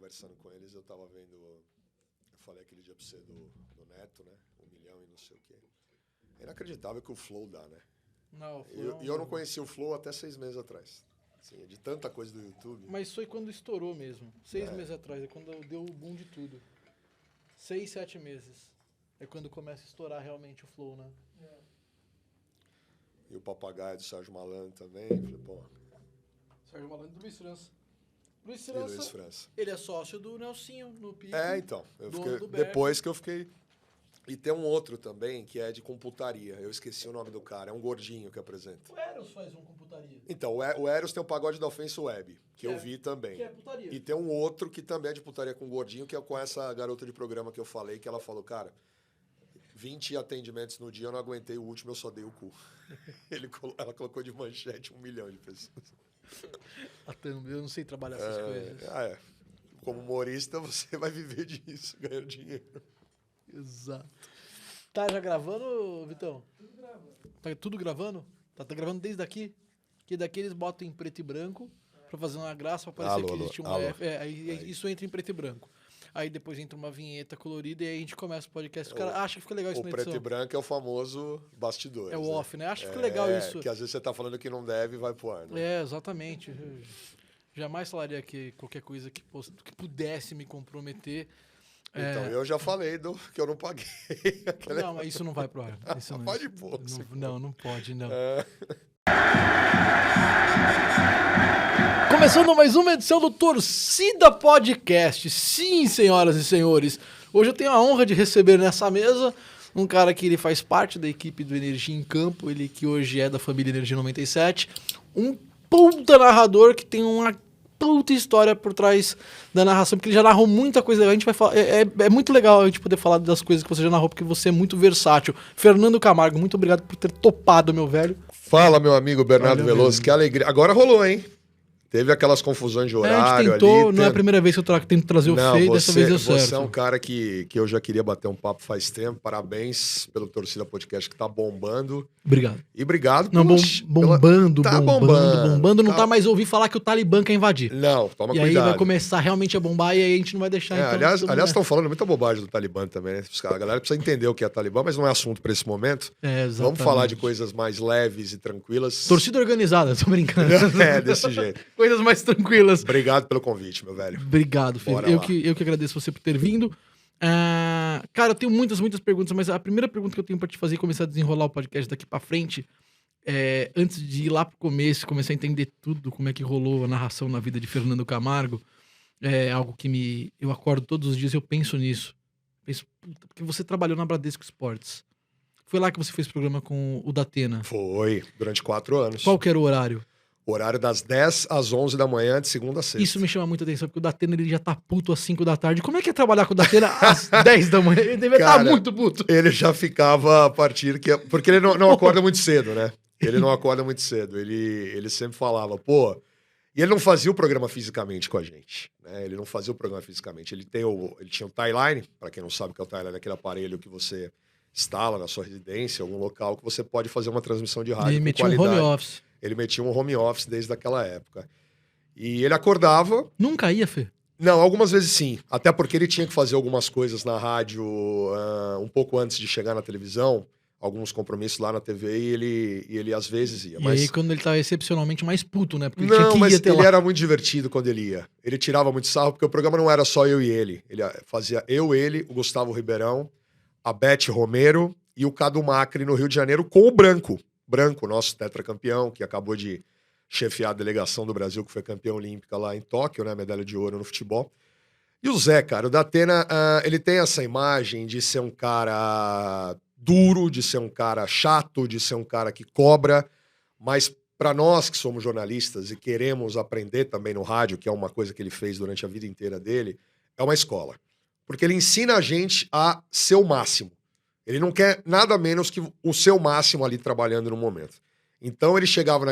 conversando com eles, eu tava vendo... Eu falei aquele dia pra você do Neto, né? 1 milhão e não sei o quê. É inacreditável que o Flow dá, né? Não, E eu não conhecia o Flow até 6 meses atrás. Assim, de tanta coisa do YouTube. Mas foi quando estourou mesmo. 6 meses atrás, é quando deu o boom de tudo. 6, 7 meses. É quando começa a estourar realmente o Flow, né? E o Papagaio do Sérgio Malandro também. Falei, pô, Sérgio Malandro do Luiz França. Luiz e Luiz França, França. ele é sócio do Nelsinho, no Pico. Então. Eu dono fiquei, do Berto. depois que eu fiquei... E tem um outro também, que é de computaria. Eu esqueci o nome do cara. É um gordinho que apresenta. O Eros faz um com putaria. Então, o Eros tem o Pagode da Ofensa Web, que eu É, vi também. Que é putaria. E tem um outro que também é de putaria com o gordinho, que é com essa garota de programa que eu falei, que ela falou, cara, 20 atendimentos no dia, eu não aguentei o último, eu só dei o cu. Ela colocou de manchete 1 milhão de pessoas. Eu não sei trabalhar essas coisas. Como humorista, você vai viver disso, ganhando dinheiro. Exato. Tá já gravando, Vitão? Tudo gravando. Tá tudo gravando? Tá gravando desde aqui? Que daqui eles botam em preto e branco pra fazer uma graça, pra parecer que existe um F. Aí isso entra em preto e branco. Aí depois entra uma vinheta colorida e aí a gente começa o podcast. O cara acha que fica legal isso na edição. O preto e branco é o famoso bastidor. É o off, né? Acho que fica legal isso. Que às vezes você tá falando que não deve e vai pro ar, né? Exatamente. Eu jamais falaria que qualquer coisa que pudesse me comprometer. Então, eu já falei que eu não paguei. Não, mas isso não vai pro ar. Isso não, pode pôr. Não pode, não. Começando mais uma edição do Torcida Podcast. Sim, senhoras e senhores. Hoje eu tenho a honra de receber nessa mesa um cara que ele faz parte da equipe do Energia em Campo, ele que hoje é da família Energia 97. Um puta narrador que tem uma puta história por trás da narração, porque ele já narrou muita coisa. A gente vai falar, é muito legal a gente poder falar das coisas que você já narrou, porque você é muito versátil. Fernando Camargo, muito obrigado por ter topado, meu velho. Fala, meu amigo Bernardo Veloso, que alegria. Agora rolou, hein? Teve aquelas confusões de horário a gente tentou, ali. não é a primeira vez que eu tento trazer o Fê, dessa vez deu certo. Você é um cara que eu já queria bater um papo faz tempo. Parabéns pelo Torcida Podcast que tá bombando. Obrigado. E obrigado não, bombando. Não tá mais ouvir falar que o Talibã quer invadir. Não, toma cuidado. E aí vai começar realmente a bombar e aí a gente não vai deixar. Então, aliás, estão falando muita bobagem do Talibã também, né? A galera precisa entender o que é Talibã, mas não é assunto pra esse momento. Vamos falar de coisas mais leves e tranquilas. Torcida organizada, tô brincando. Desse jeito. Coisas mais tranquilas. Obrigado pelo convite, meu velho. Obrigado, Fê. Eu que agradeço você por ter vindo. Cara, eu tenho muitas perguntas, mas a primeira pergunta que eu tenho pra te fazer e começar a desenrolar o podcast daqui pra frente, antes de ir lá pro começo, começar a entender tudo, como é que rolou a narração na vida de Fernando Camargo, é algo que eu acordo todos os dias e eu penso nisso. Penso, puta, porque você trabalhou na Bradesco Esportes. Foi lá que você fez programa com o Datena. Foi, durante 4 anos. Qual que era o horário? O horário das 10 às 11 da manhã, de segunda a sexta. Isso me chama muita atenção, porque o Datena ele já tá puto às 5 da tarde. Como é que é trabalhar com o Datena às 10 da manhã? Ele deve estar muito puto. Ele já ficava a partir que... Porque ele não acorda muito cedo, né? Ele não acorda muito cedo. Ele sempre falava, pô... E ele não fazia o programa fisicamente com a gente, né? Ele não fazia o programa fisicamente. Ele tinha o Timeline, para quem não sabe o que é o Timeline, é aquele aparelho que você instala na sua residência, algum local, que você pode fazer uma transmissão de rádio com qualidade. Ele metia um home office. Ele metia um home office desde aquela época. E ele acordava... Nunca ia, Fê? Não, algumas vezes sim. Até porque ele tinha que fazer algumas coisas na rádio um pouco antes de chegar na televisão. Alguns compromissos lá na TV e ele às vezes ia. E aí quando ele tava excepcionalmente mais puto, né? Porque ele tinha que ir até ele era muito divertido quando ele ia. Ele tirava muito sarro, porque o programa não era só eu e ele. Ele fazia ele, o Gustavo Ribeirão, a Beth Romero e o Cadu Macri no Rio de Janeiro com o Branco, nosso tetracampeão, que acabou de chefiar a delegação do Brasil, que foi campeão olímpica lá em Tóquio, né? Medalha de ouro no futebol. E o Zé, cara, o Datena, ele tem essa imagem de ser um cara duro, de ser um cara chato, de ser um cara que cobra, mas para nós que somos jornalistas e queremos aprender também no rádio, que é uma coisa que ele fez durante a vida inteira dele, é uma escola. Porque ele ensina a gente a ser o máximo. Ele não quer nada menos que o seu máximo ali trabalhando no momento. Então ele chegava,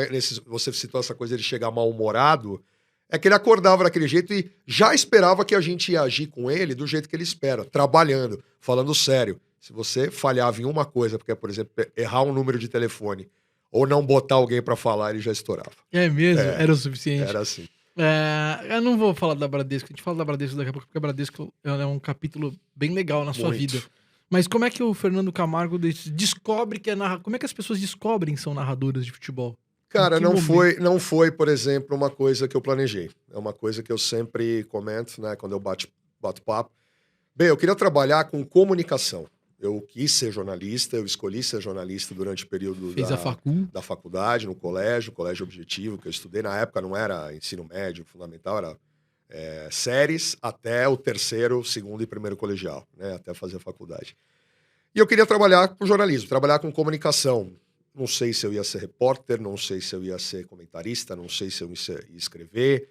você citou essa coisa de chegar mal-humorado, é que ele acordava daquele jeito e já esperava que a gente ia agir com ele do jeito que ele espera, trabalhando, falando sério. Se você falhava em uma coisa, porque, por exemplo, errar um número de telefone ou não botar alguém pra falar, ele já estourava. É mesmo? Era o suficiente? Era assim. Eu não vou falar da Bradesco, a gente fala da Bradesco daqui a pouco, porque a Bradesco é um capítulo bem legal na sua Muito. vida. Mas como é que o Fernando Camargo descobre que é narrador? Como é que as pessoas descobrem que são narradoras de futebol? Cara, Em que não foi, por exemplo, uma coisa que eu planejei. É uma coisa que eu sempre comento, né, quando eu bato papo. Bem, eu queria trabalhar com comunicação. Eu quis ser jornalista, eu escolhi ser jornalista durante o período Fez a facul. da faculdade, no colégio Objetivo, que eu estudei. Na época não era ensino médio, fundamental, era séries até o terceiro, segundo e primeiro colegial, né, até fazer a faculdade. E eu queria trabalhar com jornalismo, trabalhar com comunicação. Não sei se eu ia ser repórter, não sei se eu ia ser comentarista, não sei se eu ia escrever.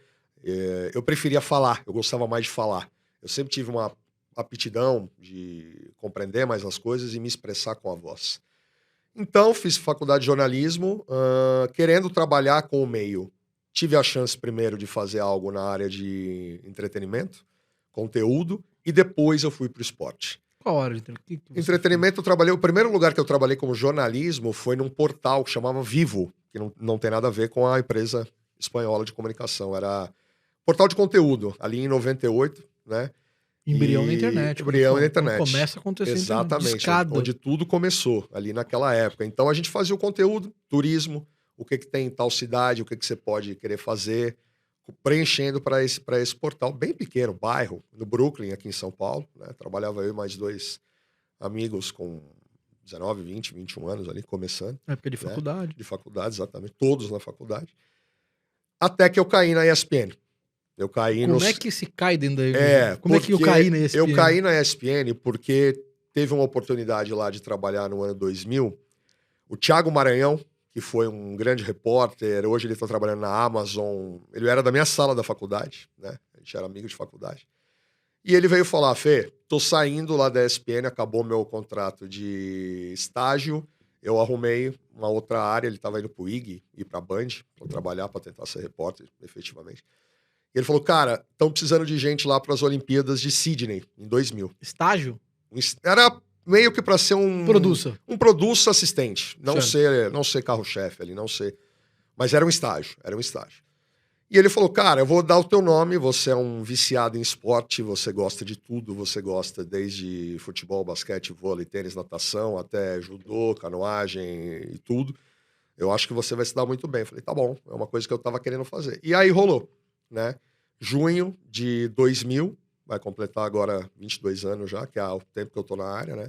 Eu preferia falar, eu gostava mais de falar. Eu sempre tive uma aptidão de compreender mais as coisas e me expressar com a voz. Então, fiz faculdade de jornalismo, querendo trabalhar com o meio. Tive a chance primeiro de fazer algo na área de entretenimento, conteúdo, e depois eu fui para o esporte. Qual área de Entretenimento, eu trabalhei. O primeiro lugar que eu trabalhei como jornalismo foi num portal que chamava Vivo, que não tem nada a ver com a empresa espanhola de comunicação. Era portal de conteúdo, ali em 98, né? Embrião na internet. Embrião na internet. Começa a acontecer. Exatamente. Onde tudo começou, ali naquela época. Então a gente fazia o conteúdo, turismo, o que tem em tal cidade, o que você pode querer fazer, preenchendo para esse portal bem pequeno, bairro, no Brooklyn, aqui em São Paulo, né? Trabalhava eu e mais 2 amigos com 19, 20, 21 anos ali, começando. Época de faculdade. Né? De faculdade, exatamente. Todos na faculdade. Até que eu caí na ESPN. Eu caí Como é que se cai dentro da ESPN? Como é que eu caí na ESPN? Eu caí na ESPN porque teve uma oportunidade lá de trabalhar no ano 2000. O Thiago Maranhão, que foi um grande repórter, hoje ele está trabalhando na Amazon. Ele era da minha sala da faculdade, né? A gente era amigo de faculdade. E ele veio falar: Fê, tô saindo lá da ESPN, acabou meu contrato de estágio, eu arrumei uma outra área, ele estava indo pro IG e pra Band, para trabalhar, para tentar ser repórter, efetivamente. E ele falou: cara, estão precisando de gente lá para as Olimpíadas de Sydney, em 2000. Estágio? Era meio que para ser um produço assistente, não ser carro-chefe ali, não ser, mas era um estágio. E ele falou: cara, eu vou dar o teu nome, você é um viciado em esporte, você gosta de tudo, você gosta desde futebol, basquete, vôlei, tênis, natação, até judô, canoagem e tudo. Eu acho que você vai se dar muito bem. Eu falei: tá bom, é uma coisa que eu tava querendo fazer. E aí rolou, né? Junho de 2000, vai completar agora 22 anos já, que é o tempo que eu tô na área, né?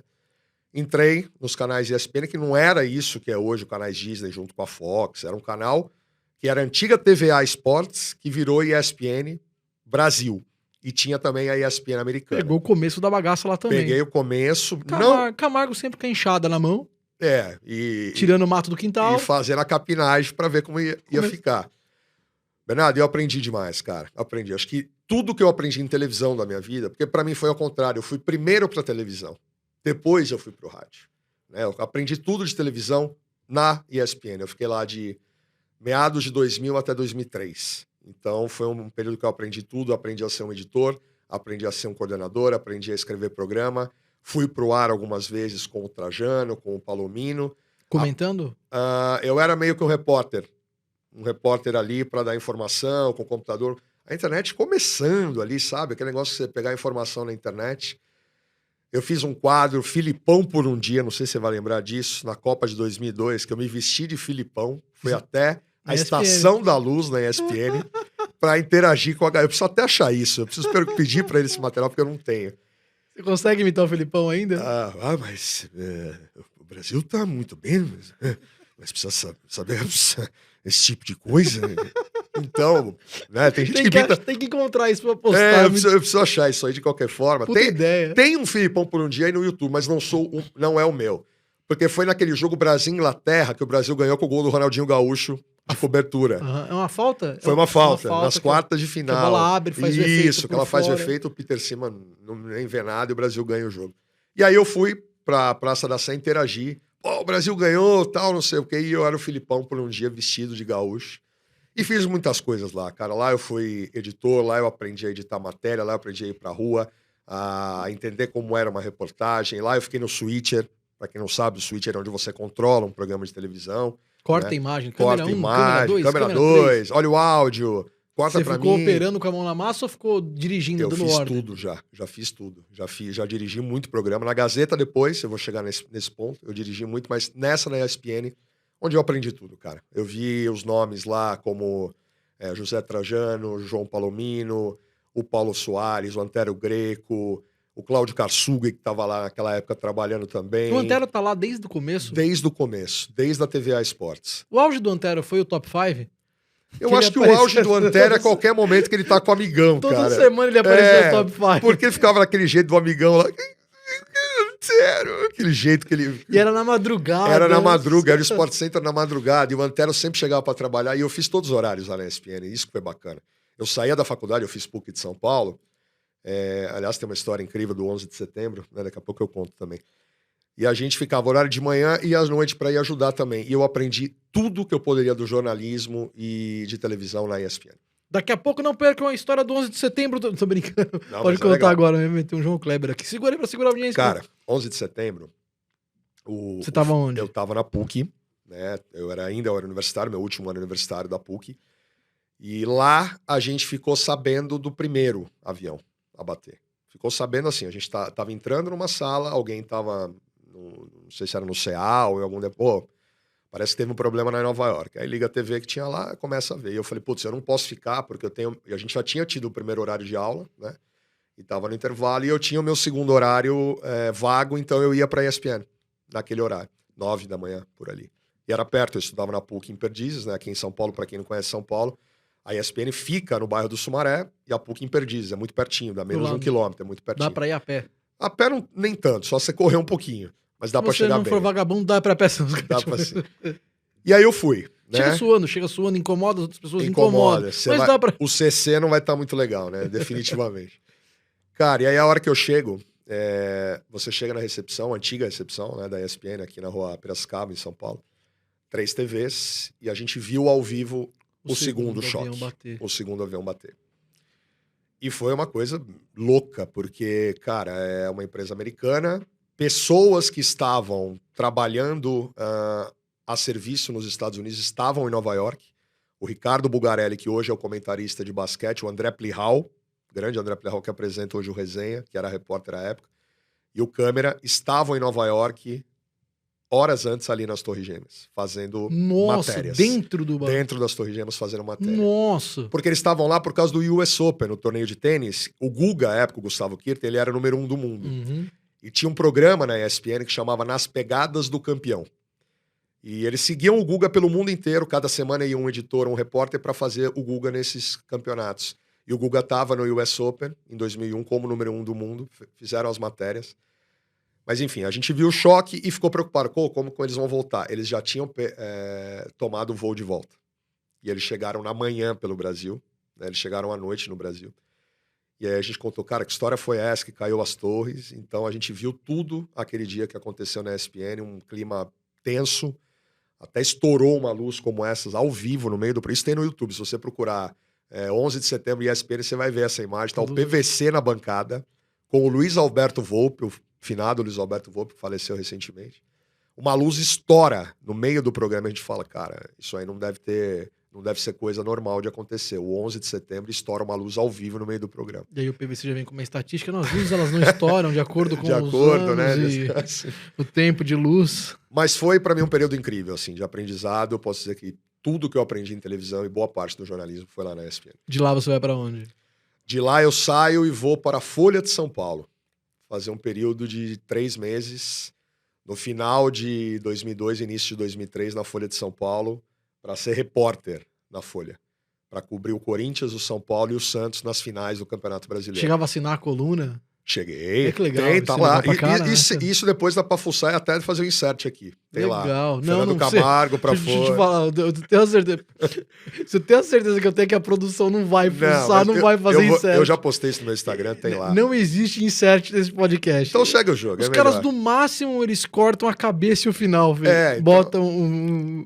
Entrei nos canais ESPN, que não era isso que é hoje, o canais Disney junto com a Fox. Era um canal que era a antiga TVA Sports, que virou ESPN Brasil. E tinha também a ESPN americana. Pegou o começo da bagaça lá também. Peguei o começo. Camargo sempre com a enxada na mão. Tirando o mato do quintal. E fazendo a capinagem para ver como ia ficar. Bernardo, eu aprendi demais, cara. Aprendi. Acho que tudo que eu aprendi em televisão da minha vida, porque para mim foi ao contrário. Eu fui primeiro pra televisão. Depois eu fui pro rádio. Né? Eu aprendi tudo de televisão na ESPN. Eu fiquei lá de meados de 2000 até 2003. Então foi um período que eu aprendi tudo. Aprendi a ser um editor, aprendi a ser um coordenador, aprendi a escrever programa. Fui pro ar algumas vezes com o Trajano, com o Palomino. Comentando? Eu era meio que um repórter. Um repórter ali para dar informação com o computador. A internet começando ali, sabe? Aquele negócio de você pegar informação na internet. Eu fiz um quadro, Filipão por um dia, não sei se você vai lembrar disso, na Copa de 2002, que eu me vesti de Filipão. Fui até a Estação da Luz na ESPN para interagir com a galera. Eu preciso até achar isso. Eu preciso pedir para ele esse material, porque eu não tenho. Você consegue imitar o Filipão ainda? Mas o Brasil tá muito bem, mas precisa saber esse tipo de coisa. Então, né, tem gente tem que encontrar isso pra postar. Eu preciso achar isso aí de qualquer forma. Ideia. Tem um Filipão por um dia aí no YouTube, mas não é o meu. Porque foi naquele jogo Brasil-Inglaterra que o Brasil ganhou com o gol do Ronaldinho Gaúcho de cobertura. É uma falta? Foi uma falta, nas quartas de final. Que a bola abre, faz o efeito. Isso, que ela faz o efeito, o Peter Siman nem vê nada e o Brasil ganha o jogo. E aí eu fui pra Praça da Sé interagir. O Brasil ganhou, tal, não sei o quê. E eu era o Filipão por um dia vestido de gaúcho. E fiz muitas coisas lá, cara. Lá eu fui editor, lá eu aprendi a editar matéria, lá eu aprendi a ir pra rua, a entender como era uma reportagem. Lá eu fiquei no Switcher. Pra quem não sabe, o Switcher é onde você controla um programa de televisão. Corta a imagem, câmera 1, câmera 2, câmera 2, olha o áudio, Corta Você pra ficou mim. operando com a mão na massa ou ficou dirigindo, Eu dando fiz ordem? tudo já fiz tudo. Já dirigi muito programa. Na Gazeta depois, eu vou chegar nesse ponto, eu dirigi muito, mas nessa na ESPN, onde eu aprendi tudo, cara. Eu vi os nomes lá como José Trajano, João Palomino, o Paulo Soares, o Antério Greco, o Cláudio Karsug, que estava lá naquela época trabalhando também. O Antero tá lá desde o começo? Desde o começo, desde a TVA Esportes. O auge do Antero foi o top 5? Eu acho que o auge do Antero é a qualquer momento que ele tá com o amigão, Toda cara. semana ele apareceu no top 5. Porque ele ficava naquele jeito do amigão lá. Sério, aquele jeito que ele... E era na madrugada. Era na madrugada, era o Sport Center na madrugada. E o Antero sempre chegava para trabalhar. E eu fiz todos os horários lá na ESPN. Isso que foi bacana. Eu saía da faculdade, eu fiz PUC de São Paulo. Aliás, tem uma história incrível do 11 de setembro. Né? Daqui a pouco eu conto também. E a gente ficava horário de manhã e à noite para ir ajudar também. E eu aprendi tudo que eu poderia do jornalismo e de televisão na ESPN. Daqui a pouco não percam a história do 11 de setembro. Tô brincando. Não, Pode mas contar legal. agora, vai meter um João Kleber aqui. Segura aí pra segurar a audiência. Cara, 11 de setembro... Você tava onde? Eu tava na PUC, né? Eu era universitário, meu último ano universitário da PUC. E lá a gente ficou sabendo do primeiro avião a bater. Ficou sabendo assim, a gente tava entrando numa sala, alguém tava, não sei se era no CA ou em algum... Pô, parece que teve um problema lá em Nova York. Aí liga a TV que tinha lá, começa a ver. E eu falei, putz, eu não posso ficar, porque eu tenho... E a gente já tinha tido o primeiro horário de aula, né? E tava no intervalo, e eu tinha o meu segundo horário vago, então eu ia pra ESPN. Naquele horário, 9 da manhã, por ali. E era perto, eu estudava na PUC em Perdizes, né? Aqui em São Paulo, para quem não conhece São Paulo. A ESPN fica no bairro do Sumaré e a PUC em Perdizes, é muito pertinho, dá menos de 1 quilômetro, é muito pertinho. Dá pra ir a pé. A pé não, nem tanto, só você correr um pouquinho, mas dá pra chegar bem. Se você não for vagabundo, dá pra pé. Dá pra ser. E aí eu fui, né? Chega suando, incomoda, as outras pessoas incomodam. Mas dá pra... O CC não vai estar muito legal, né? Definitivamente. Cara, e aí a hora que eu chego... você chega na recepção, antiga recepção, né, da ESPN, aqui na rua Piracicaba, em São Paulo. 3 TVs, e a gente viu ao vivo o segundo choque. O segundo avião bater. E foi uma coisa louca, porque, cara, é uma empresa americana, pessoas que estavam trabalhando a serviço nos Estados Unidos estavam em Nova York. O Ricardo Bugarelli, que hoje é o comentarista de basquete, o André Plihal, grande André Plihal, que apresenta hoje o Resenha, que era repórter à época, e o câmera estavam em Nova York horas antes ali nas Torres Gêmeas, fazendo matérias. Dentro das Torres Gêmeas fazendo matéria. Nossa! Porque eles estavam lá por causa do US Open, no torneio de tênis. O Guga, à época, o Gustavo Kirten, ele era o número 1 do mundo. Uhum. E tinha um programa na ESPN que chamava Nas Pegadas do Campeão. E eles seguiam o Guga pelo mundo inteiro, cada semana ia um editor, um repórter para fazer o Guga nesses campeonatos. E o Guga estava no US Open, em 2001, como número 1 do mundo. Fizeram as matérias. Mas, enfim, a gente viu o choque e ficou preocupado. Como eles vão voltar? Eles já tinham tomado o voo de volta. E eles chegaram na manhã pelo Brasil. Né? Eles chegaram à noite no Brasil. E aí a gente contou, cara, que história foi essa que caiu as torres? Então a gente viu tudo aquele dia que aconteceu na ESPN, um clima tenso. Até estourou uma luz como essas ao vivo no meio do... Isso tem no YouTube, se você procurar 11 de setembro ESPN, você vai ver essa imagem. Tá o PVC na bancada, com o Luiz Alberto Volpi, o finado Luiz Alberto Volpi, que faleceu recentemente. Uma luz estoura no meio do programa, a gente fala, cara, isso aí não deve ser coisa normal de acontecer. O 11 de setembro estoura uma luz ao vivo no meio do programa. E aí o PVC já vem com uma estatística, as luzes elas não estouram de acordo com os anos, né? E o tempo de luz. Mas foi para mim um período incrível, assim, de aprendizado. Eu posso dizer que tudo que eu aprendi em televisão e boa parte do jornalismo foi lá na ESPN. De lá você vai para onde? De lá eu saio e vou para a Folha de São Paulo. Fazer um período de 3 meses, no final de 2002, início de 2003, na Folha de São Paulo, para ser repórter na Folha. Para cobrir o Corinthians, o São Paulo e o Santos nas finais do Campeonato Brasileiro. Chegava a assinar a coluna? Cheguei. Que legal. Tá lá. Isso depois dá pra fuçar e até fazer o insert aqui. Tem legal. Lá. Fernando Camargo pra fora. Deixa eu te falar, eu tenho certeza. Você tem a certeza que eu tenho que a produção não vai fuçar, não vai fazer insert. Eu já postei isso no meu Instagram, tem lá. Não existe insert nesse podcast. Então segue o jogo. Os caras, do máximo, eles cortam a cabeça e o final, velho. Então... Botam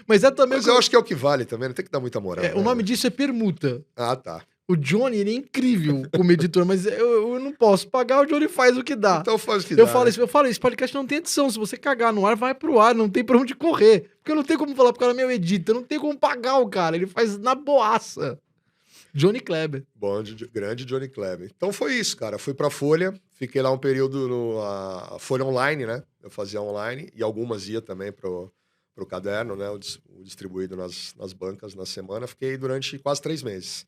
Mas é também. Mas eu acho que é o que vale também, não tem que dar muita moral. O nome disso é permuta. Ah, tá. O Johnny, ele é incrível como editor, mas eu não posso pagar, o Johnny faz o que dá. Então faz o que dá. Eu falo, esse podcast não tem edição. Se você cagar no ar, vai pro ar, não tem pra onde correr. Porque eu não tenho como falar pro cara, meu, edita, não tem como pagar o cara, ele faz na boaça. Johnny Kleber. Bom, grande Johnny Kleber. Então foi isso, cara. Fui pra Folha, fiquei lá um período a Folha online, né? Eu fazia online e algumas ia também pro caderno, né? O distribuído nas bancas na semana. Fiquei durante quase 3 meses.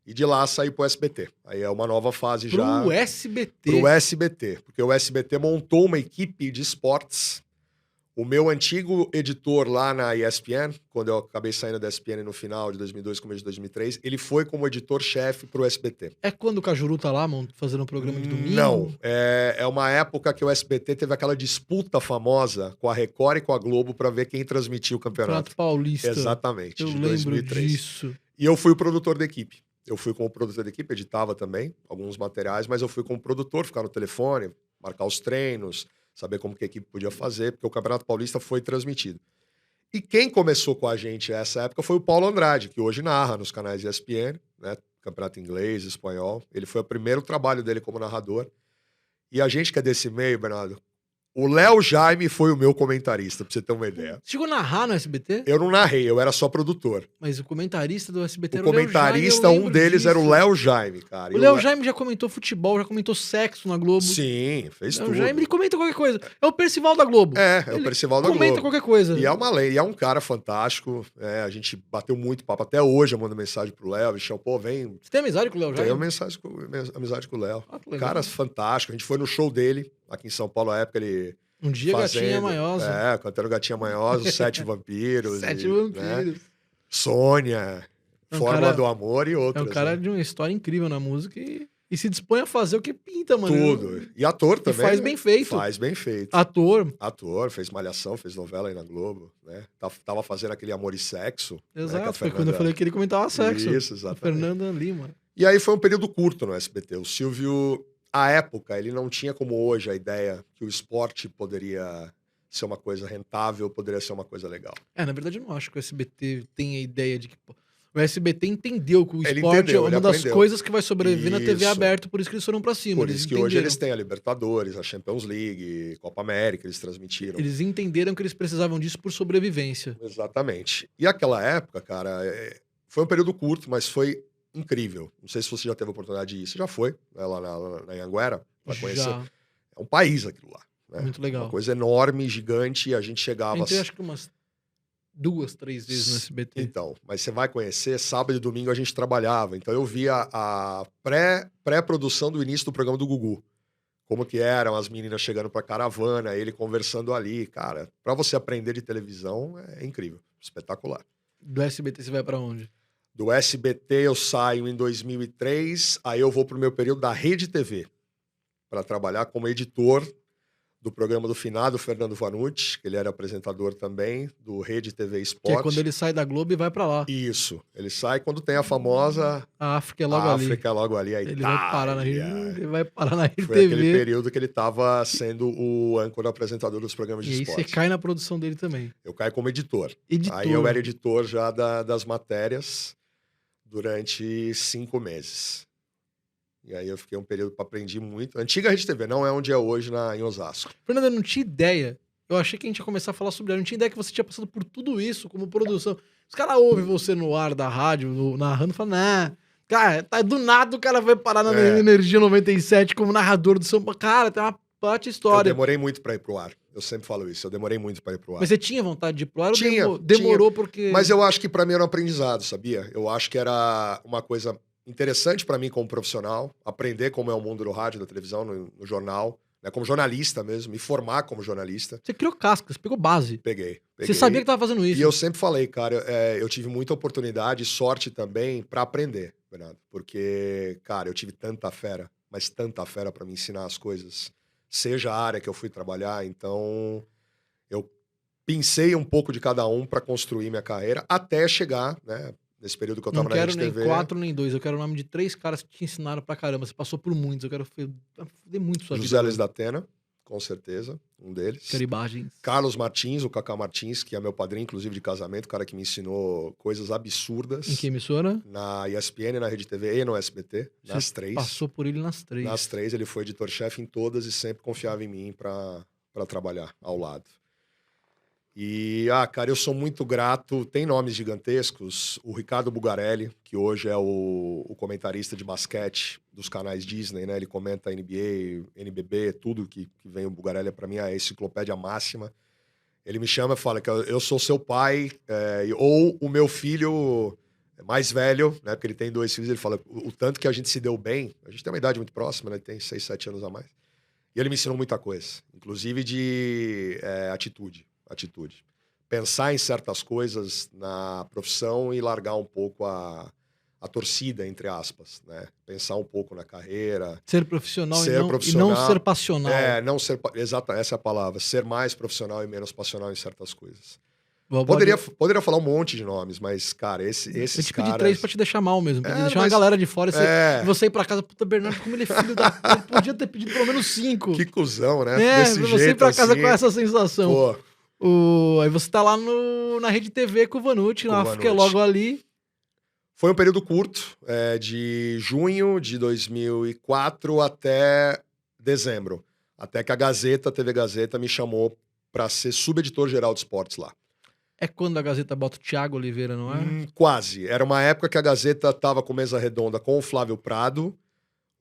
E de lá saí pro SBT. Aí é uma nova fase já. Pro SBT. Pro SBT. Porque o SBT montou uma equipe de esportes. O meu antigo editor lá na ESPN, quando eu acabei saindo da ESPN no final de 2002, começo de 2003, ele foi como editor-chefe pro SBT. É quando o Cajuru tá lá fazendo um programa de domingo? Não. É uma época que o SBT teve aquela disputa famosa com a Record e com a Globo para ver quem transmitia o campeonato. Paulista. Exatamente, Eu de lembro 2003. disso. E eu fui o produtor da equipe. Eu fui como produtor da equipe, editava também alguns materiais, mas eu fui como produtor, ficar no telefone, marcar os treinos, saber como que a equipe podia fazer, porque o Campeonato Paulista foi transmitido. E quem começou com a gente nessa época foi o Paulo Andrade, que hoje narra nos canais ESPN, né? Campeonato inglês, espanhol. Ele foi o primeiro trabalho dele como narrador. E a gente que é desse meio, Bernardo, o Léo Jaime foi o meu comentarista, pra você ter uma ideia. Você chegou a narrar no SBT? Eu não narrei, eu era só produtor. Mas o comentarista do SBT O era o Léo Jaime, comentarista, eu um lembro deles disso. era o Léo Jaime, cara. O Léo Jaime já comentou futebol, já comentou sexo na Globo. Sim, fez Léo tudo. Jaime, ele comenta qualquer coisa. É o Percival da Globo. É Ele o Percival da comenta Globo. qualquer coisa. E é uma lei, e é um cara fantástico. A gente bateu muito papo. Até hoje eu mando mensagem pro Léo, bichão, pô, vem. Você tem amizade com o Léo Jaime? Tenho amizade com o Léo. Ah, que legal. Cara fantástico. A gente foi no show dele, aqui em São Paulo, na época ele. Um dia Gatinha Manhosa. Cantando Gatinha Manhosa, os 7 Vampiros. 7 Vampiros. Vampiros. Né? Sônia, É um Fórmula cara- do Amor e outras. É um cara né? de uma história incrível na música e se dispõe a fazer o que pinta, mano. Tudo. E ator também. faz bem feito. Faz bem feito. Ator. Ator, fez Malhação, fez novela aí na Globo, né? Tava fazendo aquele Amor e Sexo. Né? Exato. Que a Foi quando eu falei que ele comentava sexo. Isso, A exatamente. Fernanda Lima. E aí foi um período curto no SBT. O Silvio, à época, ele não tinha como hoje a ideia que o esporte poderia ser uma coisa rentável, poderia ser uma coisa legal. Na verdade, eu não acho que o SBT tem a ideia de que. O SBT entendeu que o Ele esporte entendeu, é ele uma das aprendeu. coisas que vai sobreviver na TV Isso. aberta, por isso que eles foram pra cima. Por Eles isso que hoje entenderam. eles têm a Libertadores, a Champions League, Copa América, eles transmitiram. Eles entenderam que eles precisavam disso por sobrevivência. Exatamente. E aquela época, cara, foi um período curto, mas foi incrível. Não sei se você já teve a oportunidade de ir. Você já foi, né, lá na Anhanguera, pra conhecer. Já. É um país aquilo lá. Né? Muito legal. Uma coisa enorme, gigante, e a gente chegava... Entrei acho que umas 2, 3 vezes no SBT. Então, mas você vai conhecer, sábado e domingo a gente trabalhava. Então eu via a pré-produção do início do programa do Gugu. Como que eram as meninas chegando pra caravana, ele conversando ali. Cara, pra você aprender de televisão é incrível, espetacular. Do SBT você vai pra onde? Do SBT eu saio em 2003, aí eu vou pro meu período da Rede TV, para trabalhar como editor do programa do finado Fernando Vanucci, que ele era apresentador também, do Rede TV Que Esporte. é quando ele sai da Globo e vai pra lá. Isso, ele sai quando tem a famosa... A África é logo a ali. África é logo ali, a Ele Itália. vai parar na Rede, ele vai parar na Rede Foi TV. aquele período que ele estava sendo o âncora apresentador dos programas E de aí você esporte. cai na produção dele também. Eu caio como editor. Editor. Aí eu era editor já das matérias durante 5 meses. E aí eu fiquei um período para aprendi muito. Antiga Rede TV, não é onde é hoje em Osasco. Fernanda, eu não tinha ideia. Eu achei que a gente ia começar a falar sobre ela. Eu não tinha ideia que você tinha passado por tudo isso como produção. Os caras ouvem você no ar da rádio, narrando, e falam, nah, cara, tá do nada o cara vai parar na Energia 97 como narrador do São Paulo. Cara, tem uma parte história. Eu demorei muito para ir pro ar. Eu sempre falo isso, eu demorei muito para ir pro ar. Mas você tinha vontade de ir pro ar Tinha, ou demorou porque... Mas eu acho que para mim era um aprendizado, sabia? Eu acho que era uma coisa interessante para mim como profissional, aprender como é o mundo do rádio, da televisão, no jornal, né, como jornalista mesmo, me formar como jornalista. Você criou casca, você pegou base. Peguei. Você sabia que tava fazendo isso. E eu sempre falei, cara, eu tive muita oportunidade e sorte também para aprender, Bernardo. Porque, cara, eu tive tanta fera, mas tanta fera para me ensinar as coisas. Seja a área que eu fui trabalhar, então eu pensei um pouco de cada um para construir minha carreira até chegar, né? Nesse período que eu tava na Rede TV. Não quero nem 4 nem 2, eu quero o nome de 3 caras que te ensinaram pra caramba. Você passou por muitos, eu quero foder muito sua vida. José Luiz da Atena, com certeza, um deles. Quero imagens. Carlos Martins, o Cacá Martins, que é meu padrinho, inclusive, de casamento, o cara que me ensinou coisas absurdas. Em que emissora? Na ESPN, na Rede TV e no SBT, nas 3. Passou por ele nas 3. Nas 3, ele foi editor-chefe em todas e sempre confiava em mim pra trabalhar ao lado. E, cara, eu sou muito grato. Tem nomes gigantescos. O Ricardo Bugarelli, que hoje é o comentarista de basquete dos canais Disney, né? Ele comenta NBA, NBB, tudo que vem o Bugarelli, pra mim, é a enciclopédia máxima. Ele me chama e fala que eu sou seu pai, ou o meu filho mais velho, né? Porque ele tem 2 filhos. Ele fala o tanto que a gente se deu bem. A gente tem uma idade muito próxima, né? Ele tem 6, 7 anos a mais. E ele me ensinou muita coisa, inclusive de atitude. Pensar em certas coisas na profissão e largar um pouco a torcida, entre aspas, né? Pensar um pouco na carreira. Ser profissional, Ser e profissional. não ser passional. Não ser... Exato, essa é a palavra. Ser mais profissional e menos passional em certas coisas. Vou- Poderia falar um monte de nomes, mas, cara, esses Eu te pedi caras... 3 pra te deixar mal mesmo. Pra deixar uma mas- galera de fora e você ir pra casa. Puta, Bernardo, como ele é filho da... Ele podia ter pedido pelo menos 5. Que cuzão, né? Pra você ir pra casa assim, com essa sensação. Pô, Aí você tá lá na Rede TV com o Vanucci, Com o lá, Vanucci. que é logo ali. foi um período curto, de junho de 2004 até dezembro. Até que a TV Gazeta, me chamou para ser subeditor-geral de esportes lá. É quando a Gazeta bota o Thiago Oliveira, não é? Quase. Era uma época que a Gazeta estava com mesa redonda com o Flávio Prado,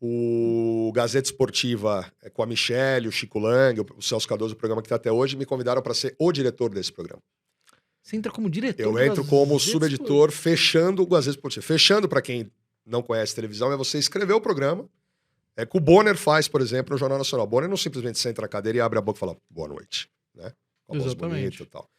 o Gazeta Esportiva com a Michelle, o Chico Lang, o Celso Cardoso, o programa que está até hoje, me convidaram para ser o diretor desse programa. Você entra como diretor. Eu do entro como Gazeta subeditor, fechando o Gazeta Esportiva. Fechando, para quem não conhece televisão, é você escrever o programa. É que o Bonner faz, por exemplo, no Jornal Nacional. O Bonner não simplesmente senta na cadeira e abre a boca e fala boa noite, né? Com a voz Exatamente. bonita e tal.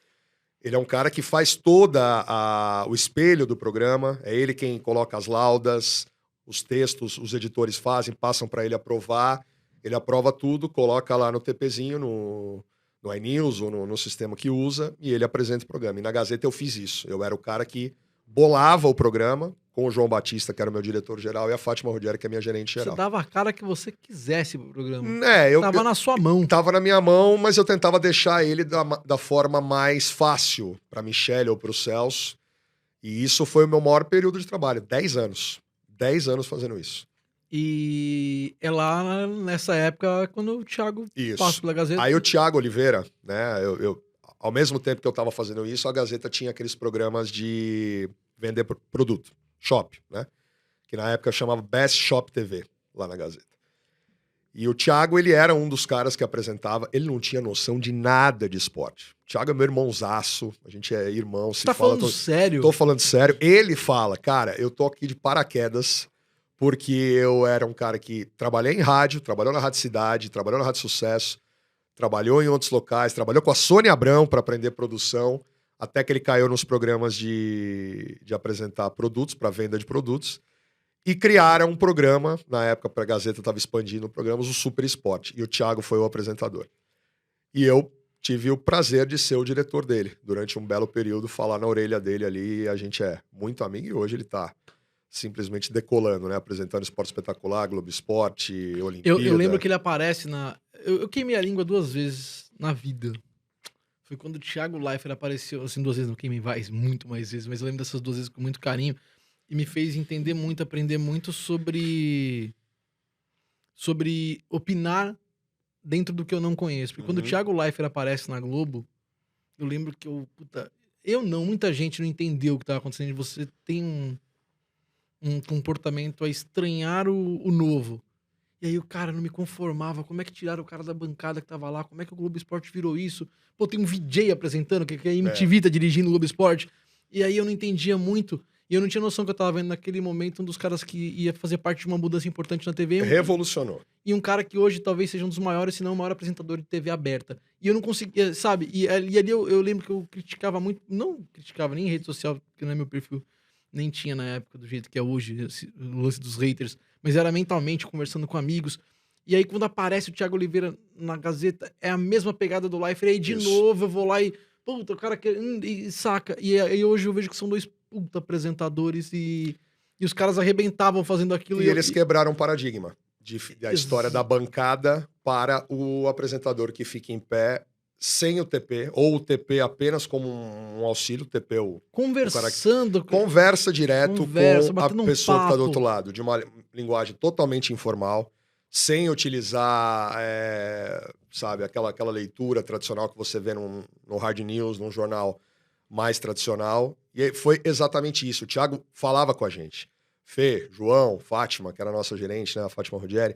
Ele é um cara que faz toda o espelho do programa. É ele quem coloca as laudas, os textos, os editores fazem, passam para ele aprovar. Ele aprova tudo, coloca lá no TPzinho, no iNews ou no sistema que usa, e ele apresenta o programa. E na Gazeta eu fiz isso. Eu era o cara que bolava o programa com o João Batista, que era o meu diretor-geral, e a Fátima Ruggeri, que é a minha gerente-geral. Você dava a cara que você quisesse pro programa. Eu Tava na sua mão. tava na minha mão, mas eu tentava deixar ele da forma mais fácil para Michelle ou para o Celso. E isso foi o meu maior período de trabalho, 10 anos. 10 anos fazendo isso. E é lá nessa época quando o Thiago Isso. passa pela Gazeta. Aí o Thiago Oliveira, né, ao mesmo tempo que eu tava fazendo isso, a Gazeta tinha aqueles programas de vender produto, shop, né? Que na época chamava Best Shop TV, lá na Gazeta. E o Thiago, ele era um dos caras que apresentava, ele não tinha noção de nada de esporte. O Thiago é meu irmãozaço, a gente é irmão, se Você tá fala... falando sério? Tô falando sério. Ele fala, cara, eu tô aqui de paraquedas porque eu era um cara que trabalhei em rádio, trabalhou na Rádio Cidade, trabalhou na Rádio Sucesso, trabalhou em outros locais, trabalhou com a Sônia Abrão para aprender produção, até que ele caiu nos programas de apresentar produtos, para venda de produtos, e criaram um programa, na época para a Gazeta estava expandindo programas, o Super Esporte, e o Thiago foi o apresentador. E eu tive o prazer de ser o diretor dele, durante um belo período, falar na orelha dele ali, e a gente é muito amigo, e hoje ele tá simplesmente decolando, né? Apresentando Esporte Espetacular, Globo Esporte, Olimpíada. Eu lembro que ele aparece na... Eu queimei a língua 2 vezes na vida. Foi quando o Thiago Leifert apareceu, assim, 2 vezes, não queimei muito mais vezes, mas eu lembro dessas 2 vezes com muito carinho. E me fez entender muito, aprender muito sobre opinar dentro do que eu não conheço. Porque quando o Thiago Leifert aparece na Globo, eu lembro que muita gente não entendeu o que estava acontecendo. E você tem um comportamento a estranhar o novo. E aí o cara não me conformava. Como é que tiraram o cara da bancada que tava lá? Como é que o Globo Esporte virou isso? Pô, tem um VJ apresentando, que a MTV tá dirigindo o Globo Esporte. E aí eu não entendia muito. E eu não tinha noção que eu tava vendo naquele momento um dos caras que ia fazer parte de uma mudança importante na TV. Revolucionou. E um cara que hoje talvez seja um dos maiores, se não o maior apresentador de TV aberta. E eu não conseguia, sabe? E ali eu lembro que eu criticava muito. Não criticava nem em rede social, porque não é meu perfil. Nem tinha na época do jeito que é hoje, o lance dos haters. Mas era mentalmente, conversando com amigos. E aí quando aparece o Thiago Oliveira na Gazeta, é a mesma pegada do Leifert. E aí de novo eu vou lá e... Puta, o cara quer... E saca. E aí hoje eu vejo que são 2 puta apresentadores e os caras arrebentavam fazendo aquilo. E eles quebraram o paradigma da história da bancada para o apresentador que fica em pé sem o TP, ou o TP apenas como um auxílio, o TP conversando. Conversa direto com a batendo um pessoa que tá do papo. outro lado, de uma linguagem totalmente informal, sem utilizar, sabe, aquela leitura tradicional que você vê no Hard News, num jornal mais tradicional. E aí foi exatamente isso. O Thiago falava com a gente. Fê, João, Fátima, que era a nossa gerente, né, a Fátima Ruggeri,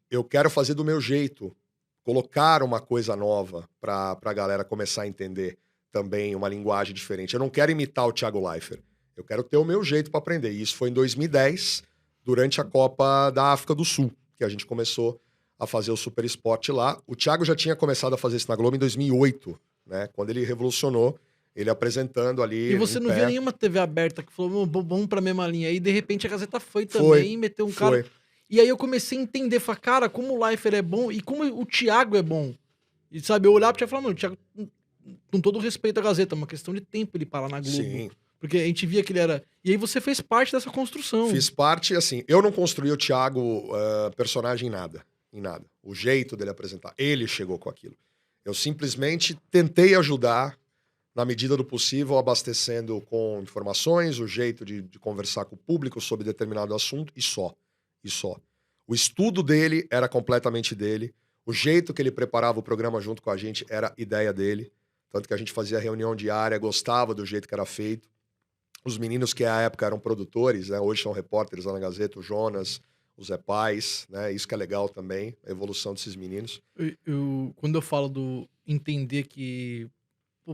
eu quero fazer do meu jeito, colocar uma coisa nova para a galera começar a entender também uma linguagem diferente. Eu não quero imitar o Thiago Leifert, eu quero ter o meu jeito para aprender. E isso foi em 2010, durante a Copa da África do Sul, que a gente começou a fazer o Super Sport lá. O Thiago já tinha começado a fazer isso na Globo em 2008, né, quando ele revolucionou, ele apresentando ali. E você não viu nenhuma TV aberta que falou, vamos pra mesma linha. Aí, de repente, a Gazeta foi também, meteu um cara. E aí eu comecei a entender, falar, cara, como o Leifert é bom e como o Thiago é bom. E sabe, eu olhava pro Thiago e falava, mano, o Thiago, com todo o respeito à Gazeta, é uma questão de tempo ele parar na Globo. Sim. Porque a gente via que ele era... E aí você fez parte dessa construção. Fiz parte, assim, eu não construí o Thiago personagem em nada. O jeito dele apresentar. Ele chegou com aquilo. Eu simplesmente tentei ajudar, na medida do possível, abastecendo com informações, o jeito de conversar com o público sobre determinado assunto, e só. O estudo dele era completamente dele. O jeito que ele preparava o programa junto com a gente era ideia dele. Tanto que a gente fazia reunião diária, gostava do jeito que era feito. Os meninos que à época eram produtores, né, hoje são repórteres lá na Gazeta, o Jonas, o Zé Pais, né, isso que é legal também, a evolução desses meninos. Quando eu falo do entender que...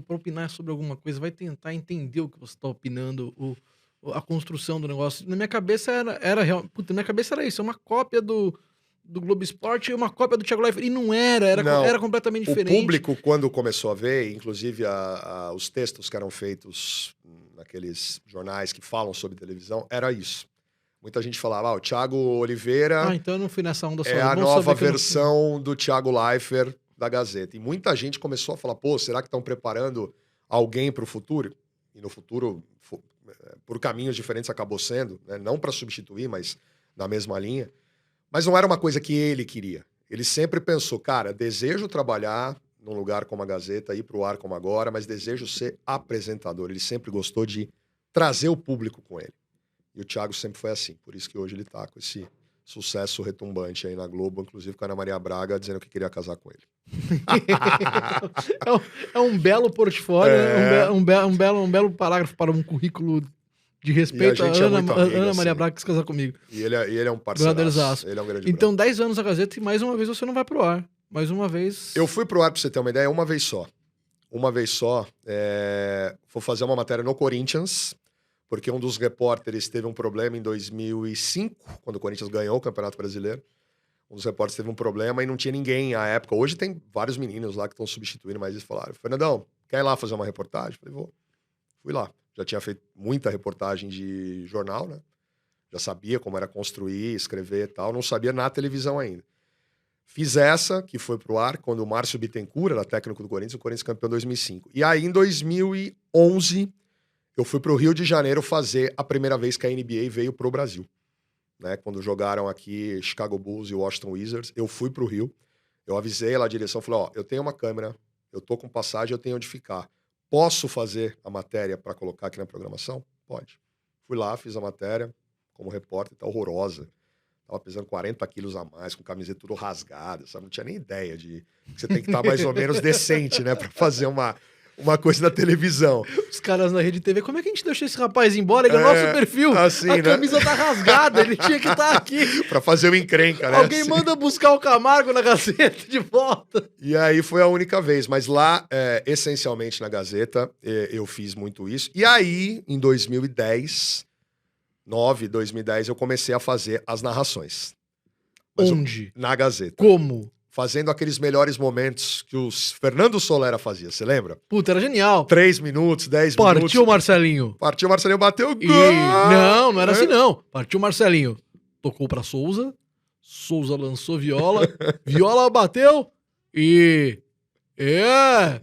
para opinar sobre alguma coisa, vai tentar entender o que você está opinando, a construção do negócio. Na minha cabeça era isso, é uma cópia do Globo Esporte e uma cópia do Thiago Leifert. E não era completamente diferente. O público, quando começou a ver, inclusive os textos que eram feitos naqueles jornais que falam sobre televisão, era isso. Muita gente falava, o Thiago Oliveira... então eu não fui nessa onda só. É a nova versão do Thiago Leifert da Gazeta. E muita gente começou a falar, pô, será que estão preparando alguém para o futuro? E no futuro, por caminhos diferentes, acabou sendo, né? Não para substituir, mas na mesma linha. Mas não era uma coisa que ele queria. Ele sempre pensou, cara, desejo trabalhar num lugar como a Gazeta, ir para o ar como agora, mas desejo ser apresentador. Ele sempre gostou de trazer o público com ele. E o Thiago sempre foi assim. Por isso que hoje ele está com esse sucesso retumbante aí na Globo, inclusive com a Ana Maria Braga dizendo que queria casar com ele. É um belo portfólio, um belo parágrafo para um currículo de respeito. A Ana Maria Braga quis casar comigo. E ele é um parceiro. Ele é um grande então, 10 anos a Gazeta e mais uma vez você não vai pro ar. Mais uma vez... Eu fui pro ar, pra você ter uma ideia, uma vez só. Vou fazer uma matéria no Corinthians, porque um dos repórteres teve um problema em 2005, quando o Corinthians ganhou o Campeonato Brasileiro. Um dos repórteres teve um problema e não tinha ninguém à época. Hoje tem vários meninos lá que estão substituindo, mas eles falaram, Fernandão, quer ir lá fazer uma reportagem? Falei, vou. Fui lá. Já tinha feito muita reportagem de jornal, né? Já sabia como era construir, escrever e tal. Não sabia na televisão ainda. Fiz essa, que foi pro ar, quando o Márcio Bittencourt era técnico do Corinthians, o Corinthians campeão em 2005. E aí, em 2011, eu fui pro Rio de Janeiro fazer a primeira vez que a NBA veio pro Brasil. Né? Quando jogaram aqui Chicago Bulls e Washington Wizards, eu fui pro Rio. Eu avisei lá a direção, falei, eu tenho uma câmera, eu tô com passagem, eu tenho onde ficar. Posso fazer a matéria para colocar aqui na programação? Pode. Fui lá, fiz a matéria como repórter, tá horrorosa. Tava pesando 40 quilos a mais, com camiseta tudo rasgada, sabe? Não tinha nem ideia de que você tem que estar mais ou menos decente, né? Pra fazer uma coisa na televisão. Os caras na Rede TV, como é que a gente deixou esse rapaz embora? Ele é nosso perfil. Assim, a camisa tá rasgada, ele tinha que estar aqui. Pra fazer o encrenca, né? Alguém manda buscar o Camargo na Gazeta de volta. E aí foi a única vez. Mas lá, essencialmente na Gazeta, eu fiz muito isso. E aí, em 2010, eu comecei a fazer as narrações. Onde? Na Gazeta. Como? Fazendo aqueles melhores momentos que o Fernando Solera fazia, você lembra? Puta, era genial. 3 minutos, 10 minutos. Partiu o Marcelinho. Bateu o gol. Não era assim não. Partiu o Marcelinho. Tocou pra Souza. Souza lançou Viola. Viola bateu. E... É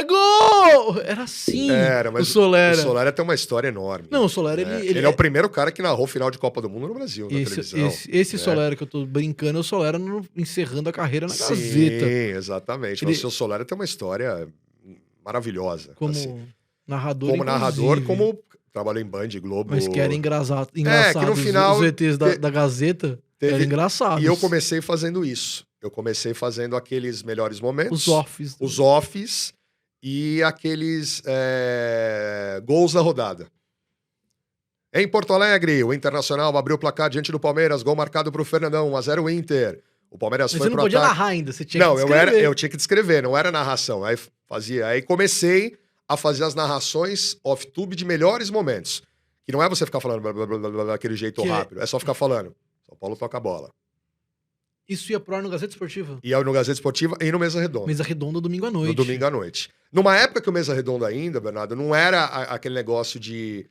gol! Era assim. Mas o Solera. O Solera tem uma história enorme. Não, o Solera, ele é o primeiro cara que narrou final de Copa do Mundo no Brasil, na televisão. Esse Solera que eu tô brincando é o Solera encerrando a carreira na Gazeta. Sim, exatamente. O seu Solera tem uma história maravilhosa. Como assim. narrador, como narrador, como Trabalhei em Band, Globo. Mas que era engraçado. que no final os ETs da Gazeta eram engraçados. E eu comecei fazendo isso. Eu comecei fazendo aqueles melhores momentos. Os offs e aqueles gols da rodada. Em Porto Alegre, o Internacional abriu o placar diante do Palmeiras, gol marcado pro Fernandão, 1-0 Inter. O Palmeiras Mas foi você não pro podia ataque. narrar ainda, você tinha que descrever. Eu tinha que descrever, não era narração. Aí comecei a fazer as narrações off-tube de melhores momentos. Que não é você ficar falando blá, blá, blá, blá, daquele jeito rápido, é só ficar falando. São Paulo toca a bola. Isso ia pro ar no Gazeta Esportiva? Ia no Gazeta Esportiva e no Mesa Redonda. Mesa Redonda, domingo à noite. No domingo à noite. Numa época que o Mesa Redonda ainda, Bernardo, não era aquele negócio de...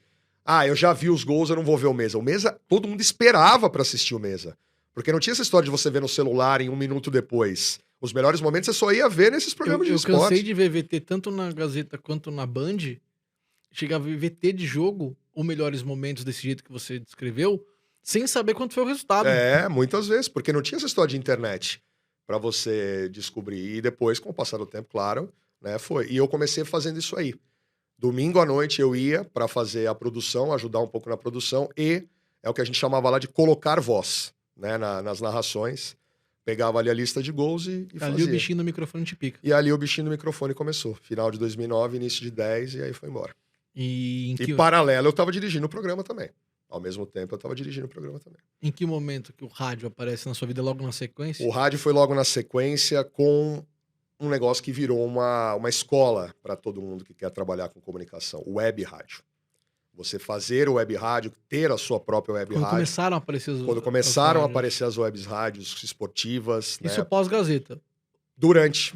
eu já vi os gols, eu não vou ver o Mesa. O Mesa, todo mundo esperava pra assistir o Mesa. Porque não tinha essa história de você ver no celular em 1 minuto depois. Os melhores momentos você só ia ver nesses programas de esporte. Eu cansei de ver VT tanto na Gazeta quanto na Band. Chegava a ver VT de jogo, ou melhores momentos desse jeito que você descreveu, sem saber quanto foi o resultado. Muitas vezes, porque não tinha essa história de internet pra você descobrir. E depois, com o passar do tempo, claro, né, foi. E eu comecei fazendo isso aí. Domingo à noite eu ia pra fazer a produção, ajudar um pouco na produção, e é o que a gente chamava lá de colocar voz, né, nas narrações. Pegava ali a lista de gols e fazia. Ali o bichinho do microfone te pica. E ali o bichinho do microfone começou. Final de 2009, início de 10, e aí foi embora. E paralelo, eu tava dirigindo o programa também. Ao mesmo tempo, eu tava dirigindo o programa também. Em que momento que o rádio aparece na sua vida logo na sequência? O rádio foi logo na sequência com um negócio que virou uma escola para todo mundo que quer trabalhar com comunicação. O web rádio. Você fazer o web rádio, ter a sua própria web rádio. Quando começaram a aparecer as webs rádios esportivas. Isso né? Pós-Gazeta? Durante.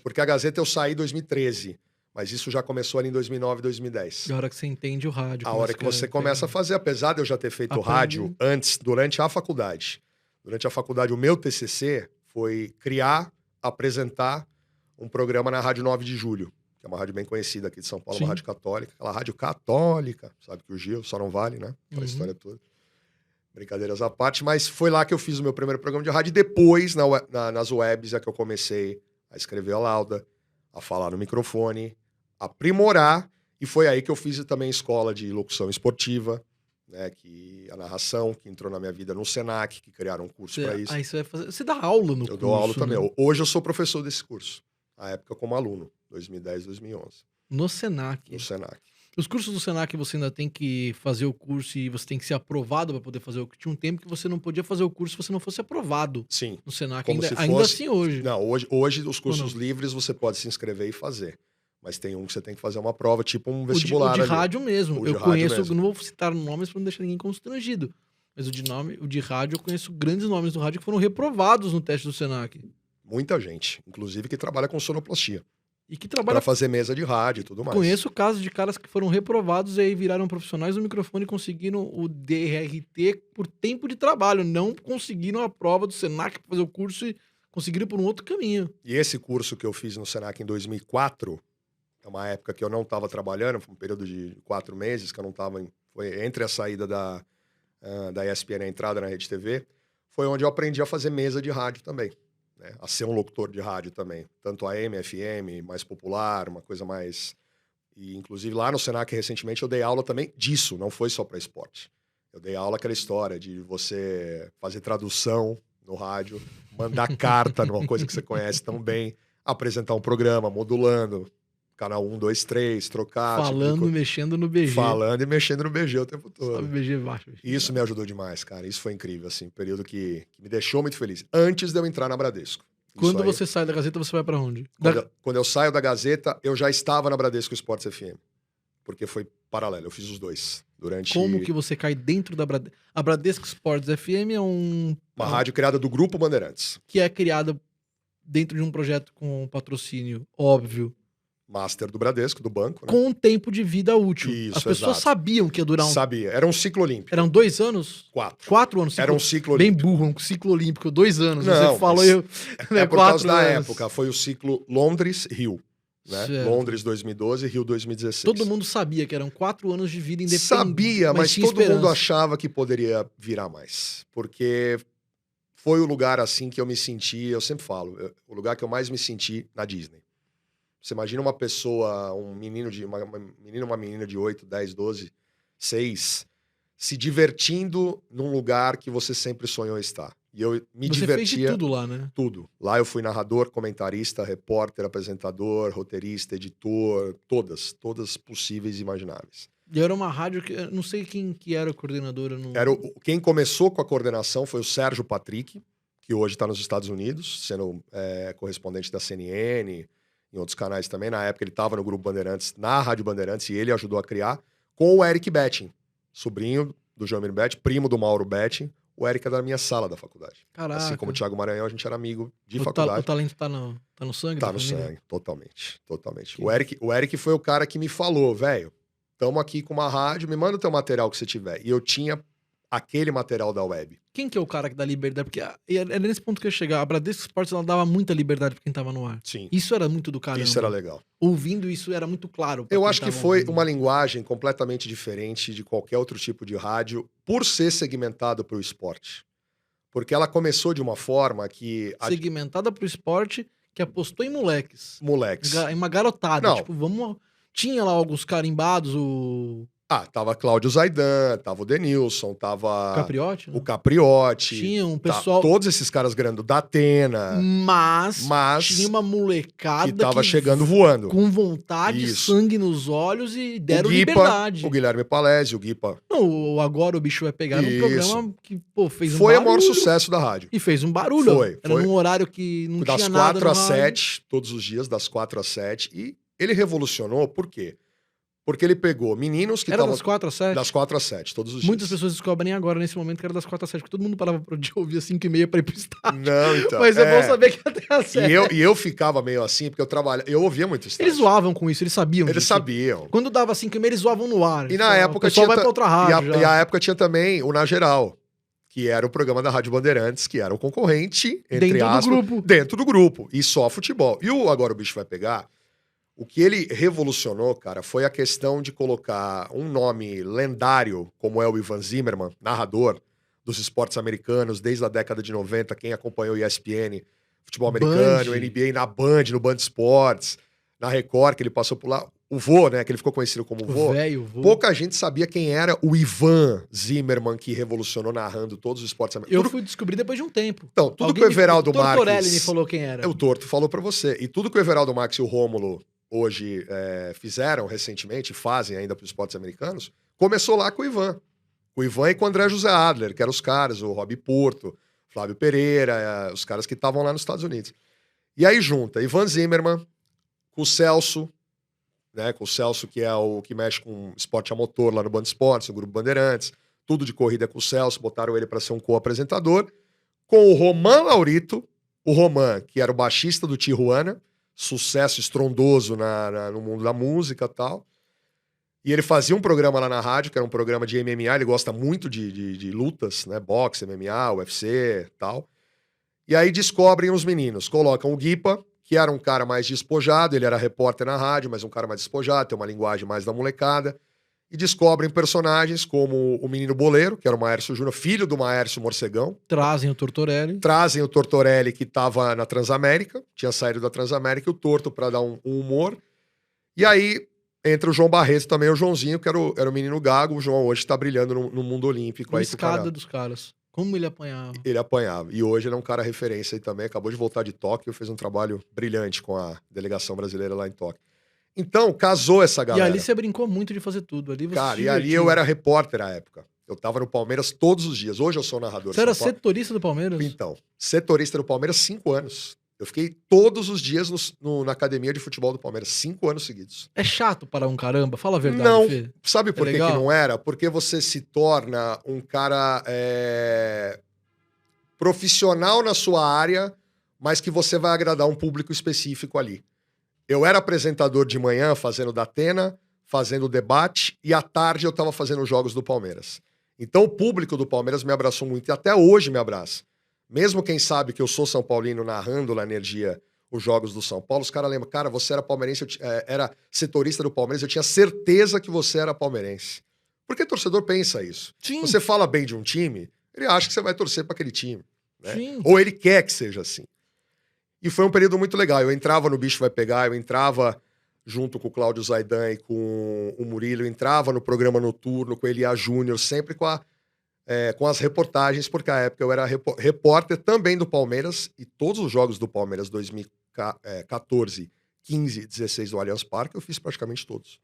Porque a Gazeta eu saí em 2013. Mas isso já começou ali em 2009, 2010. A hora que você entende o rádio. A hora que você começa a fazer, apesar de eu já ter feito rádio durante a faculdade. Durante a faculdade, o meu TCC foi criar, apresentar um programa na Rádio 9 de Julho, que é uma rádio bem conhecida aqui de São Paulo, uma rádio católica. Aquela rádio católica, sabe que o Gil só não vale, né? Aquela história toda. Brincadeiras à parte, mas foi lá que eu fiz o meu primeiro programa de rádio. E depois, nas webs, é que eu comecei a escrever a lauda, a falar no microfone, aprimorar, e foi aí que eu fiz também escola de locução esportiva, né, que a narração, que entrou na minha vida no Senac, que criaram um curso para isso. Aí você dá aula no curso. Eu dou aula também. Né? Hoje eu sou professor desse curso, na época como aluno, 2010, 2011. No Senac? No Senac. Os cursos do Senac você ainda tem que fazer o curso e você tem que ser aprovado para poder fazer o curso. Tinha um tempo que você não podia fazer o curso se você não fosse aprovado. Sim. No Senac. Como ainda assim hoje. Não, hoje os cursos livres você pode se inscrever e fazer. Mas tem um que você tem que fazer uma prova, tipo um vestibular. O de rádio mesmo. Eu conheço, mesmo. Não vou citar nomes para não deixar ninguém constrangido. Mas o de rádio, eu conheço grandes nomes do rádio que foram reprovados no teste do Senac. Muita gente, inclusive que trabalha com sonoplastia. E que trabalha... Pra fazer mesa de rádio e tudo mais. Conheço casos de caras que foram reprovados e aí viraram profissionais do microfone e conseguiram o DRT por tempo de trabalho. Não conseguiram a prova do Senac para fazer o curso e conseguiram por um outro caminho. E esse curso que eu fiz no Senac em 2004, é uma época que eu não estava trabalhando, foi um período de 4 meses que eu não estava... Foi entre a saída da ESPN e a entrada na Rede TV, foi onde eu aprendi a fazer mesa de rádio também. Né, a ser um locutor de rádio também. Tanto AM, FM, mais popular, uma coisa mais... E, inclusive, lá no Senac, recentemente, eu dei aula também disso, não foi só para esporte. Eu dei aula aquela história de você fazer tradução no rádio, mandar carta numa coisa que você conhece tão bem, apresentar um programa, modulando, canal 1, 2, 3, trocar... Falando e mexendo no BG. Falando e mexendo no BG o tempo todo. Sobe BG baixo. Isso me ajudou demais, cara. Isso foi incrível, assim. Um período que me deixou muito feliz. Antes de eu entrar na Bradesco. Quando você sai da Gazeta, você vai pra onde? Quando eu saio da Gazeta, eu já estava na Bradesco Esportes FM. Porque foi paralelo. Eu fiz os dois. Como que você cai dentro da Bradesco? A Bradesco Esportes FM é uma rádio criada do Grupo Bandeirantes. Que é criada dentro de um projeto com patrocínio óbvio. Master do Bradesco, do banco. Né? Com um tempo de vida útil. Isso, as pessoas sabiam que ia durar Sabia. Era um ciclo olímpico. Eram 2 anos? 4. 4 anos. Era um ciclo olímpico. Bem burro, um ciclo olímpico. 2 anos. Não, você falou... É por causa da época. Foi o ciclo Londres-Rio. Né? Londres 2012 e Rio 2016. Todo mundo sabia que eram 4 anos de vida independente. Sabia, mas todo mundo achava que poderia virar mais. Porque foi o lugar assim que eu me senti, eu sempre falo, o lugar que eu mais me senti na Disney. Você imagina uma pessoa, uma menina de 8, 10, 12, 6, se divertindo num lugar que você sempre sonhou estar. E eu me Você divertia... fez de tudo lá, né? Tudo. Lá eu fui narrador, comentarista, repórter, apresentador, roteirista, editor, todas possíveis e imagináveis. E era uma rádio que... eu não sei quem que era o coordenador. Eu não... Quem começou com a coordenação foi o Sérgio Patrick, que hoje está nos Estados Unidos, sendo correspondente da CNN, em outros canais também. Na época ele estava no Grupo Bandeirantes, na Rádio Bandeirantes, e ele ajudou a criar, com o Eric Betting, sobrinho do João Betting, primo do Mauro Betting. O Eric é da minha sala da faculdade. Caraca. Assim como o Thiago Maranhão, a gente era amigo de faculdade. O talento tá no sangue? Tá no sangue, totalmente. O Eric foi o cara que me falou, velho, tamo aqui com uma rádio, me manda o teu material que você tiver. E eu tinha aquele material da web. Quem que é o cara que dá liberdade? Porque era nesse ponto que eu ia chegar. A Bradesco Esportes, ela dava muita liberdade pra quem tava no ar. Sim. Isso era muito do caramba. Isso era legal. Ouvindo isso era muito claro. Eu acho que foi uma linguagem completamente diferente de qualquer outro tipo de rádio, por ser segmentado pro esporte. Porque ela começou de uma forma que... Segmentada pro esporte, que apostou em moleques. Moleques. Em uma garotada. Não. Tipo, vamos... Tinha lá alguns carimbados, o... Tava Cláudio Zaidan, tava o Denilson, tava... Capriotti? O Capriotti. Tinha um pessoal... Todos esses caras grandes, da Atena. Mas tinha uma molecada que tava chegando voando. Com vontade, Isso. Sangue nos olhos e deram o Guipa, liberdade. O Guilherme Palese, o Guipa. Não, agora o bicho vai pegar num programa que, pô, fez foi um barulho. Foi o maior sucesso da rádio. E fez um barulho. Foi. Era num horário que não das tinha nada. Das 4 às 7, todos os dias, das 4 às 7. E ele revolucionou, por quê? Porque ele pegou meninos que estavam... Era das 4 às 7? Das 4 às 7, todos os dias. Muitas pessoas descobrem agora, nesse momento, que era das 4 às 7, porque todo mundo parava de ouvir às 5h30 pra ir pro estádio. Não, então. Mas é bom saber que até às 7. E eu ficava meio assim, porque eu ouvia muito estádio. Eles zoavam com isso, eles sabiam disso. Eles sabiam. Quando dava 5h30, eles zoavam no ar. E na época o pessoal vai pra outra rádio. E a época tinha também o Na Geral, que era o programa da Rádio Bandeirantes, que era o concorrente, entre aspas, dentro do grupo. E só futebol. E Agora o Bicho Vai Pegar... O que ele revolucionou, cara, foi a questão de colocar um nome lendário, como é o Ivan Zimmerman, narrador dos esportes americanos desde a década de 90, quem acompanhou ESPN, futebol americano, NBA na Band, no Band Esportes, na Record, que ele passou por lá. O Vô, né, que ele ficou conhecido como Vô. Pouca gente sabia quem era o Ivan Zimmerman, que revolucionou narrando todos os esportes americanos. Eu fui descobrir depois de um tempo. Então, tudo que o Everaldo Marques... O Tortorelli me falou quem era. O Torto falou pra você. E tudo que o Everaldo Marques e o Rômulo hoje fizeram recentemente, fazem ainda para os esportes americanos, começou lá com o Ivan. Com o Ivan e com o André José Adler, que eram os caras, o Rob Porto, Flávio Pereira, os caras que estavam lá nos Estados Unidos. E aí junta Ivan Zimmerman com o Celso, né, com o Celso, que é o que mexe com esporte a motor lá no Band Esportes, no Grupo Bandeirantes, tudo de corrida com o Celso, botaram ele para ser um co-apresentador, com o Roman Laurito, o Roman, que era o baixista do Tijuana, sucesso estrondoso no mundo da música e tal. E ele fazia um programa lá na rádio, que era um programa de MMA, ele gosta muito de lutas, né? Boxe, MMA, UFC e tal. E aí descobrem os meninos, colocam o Guipa, que era um cara mais despojado, ele era repórter na rádio, mas um cara mais despojado, tem uma linguagem mais da molecada. E descobrem personagens como o menino Boleiro, que era o Maércio Júnior, filho do Maércio Morcegão. Trazem o Tortorelli. Trazem o Tortorelli, que estava na Transamérica, tinha saído da Transamérica, e o Torto para dar um humor. E aí entra o João Barreto também, o Joãozinho, que era o menino gago. O João hoje está brilhando no mundo olímpico. A escada dos caras. Como ele apanhava? Ele apanhava. E hoje ele é um cara referência aí também. Acabou de voltar de Tóquio, fez um trabalho brilhante com a delegação brasileira lá em Tóquio. Então, casou essa galera. E ali você brincou muito de fazer tudo. Ali você cara, e ali eu era repórter à época. Eu tava no Palmeiras todos os dias. Hoje eu sou narrador. Você era setorista do Palmeiras? Então, setorista do Palmeiras 5 anos. Eu fiquei todos os dias na academia de futebol do Palmeiras, 5 anos seguidos. É chato para um caramba? Fala a verdade, não. Fê. Sabe por que não era? Porque você se torna um cara profissional na sua área, mas que você vai agradar um público específico ali. Eu era apresentador de manhã, fazendo da Atena, fazendo o debate, e à tarde eu estava fazendo os jogos do Palmeiras. Então o público do Palmeiras me abraçou muito, e até hoje me abraça. Mesmo quem sabe que eu sou São Paulino narrando na Energia os jogos do São Paulo, os caras lembram, cara, você era palmeirense, era setorista do Palmeiras, eu tinha certeza que você era palmeirense. Porque o torcedor pensa isso. Sim. Você fala bem de um time, ele acha que você vai torcer para aquele time. Né? Sim. Ou ele quer que seja assim. E foi um período muito legal. Eu entrava no Bicho Vai Pegar, eu entrava junto com o Cláudio Zaidan e com o Murilo, entrava no programa noturno com o Elia Júnior, sempre com as reportagens, porque à época eu era repórter também do Palmeiras, e todos os jogos do Palmeiras 2014, 15, 16 do Allianz Parque, eu fiz praticamente todos.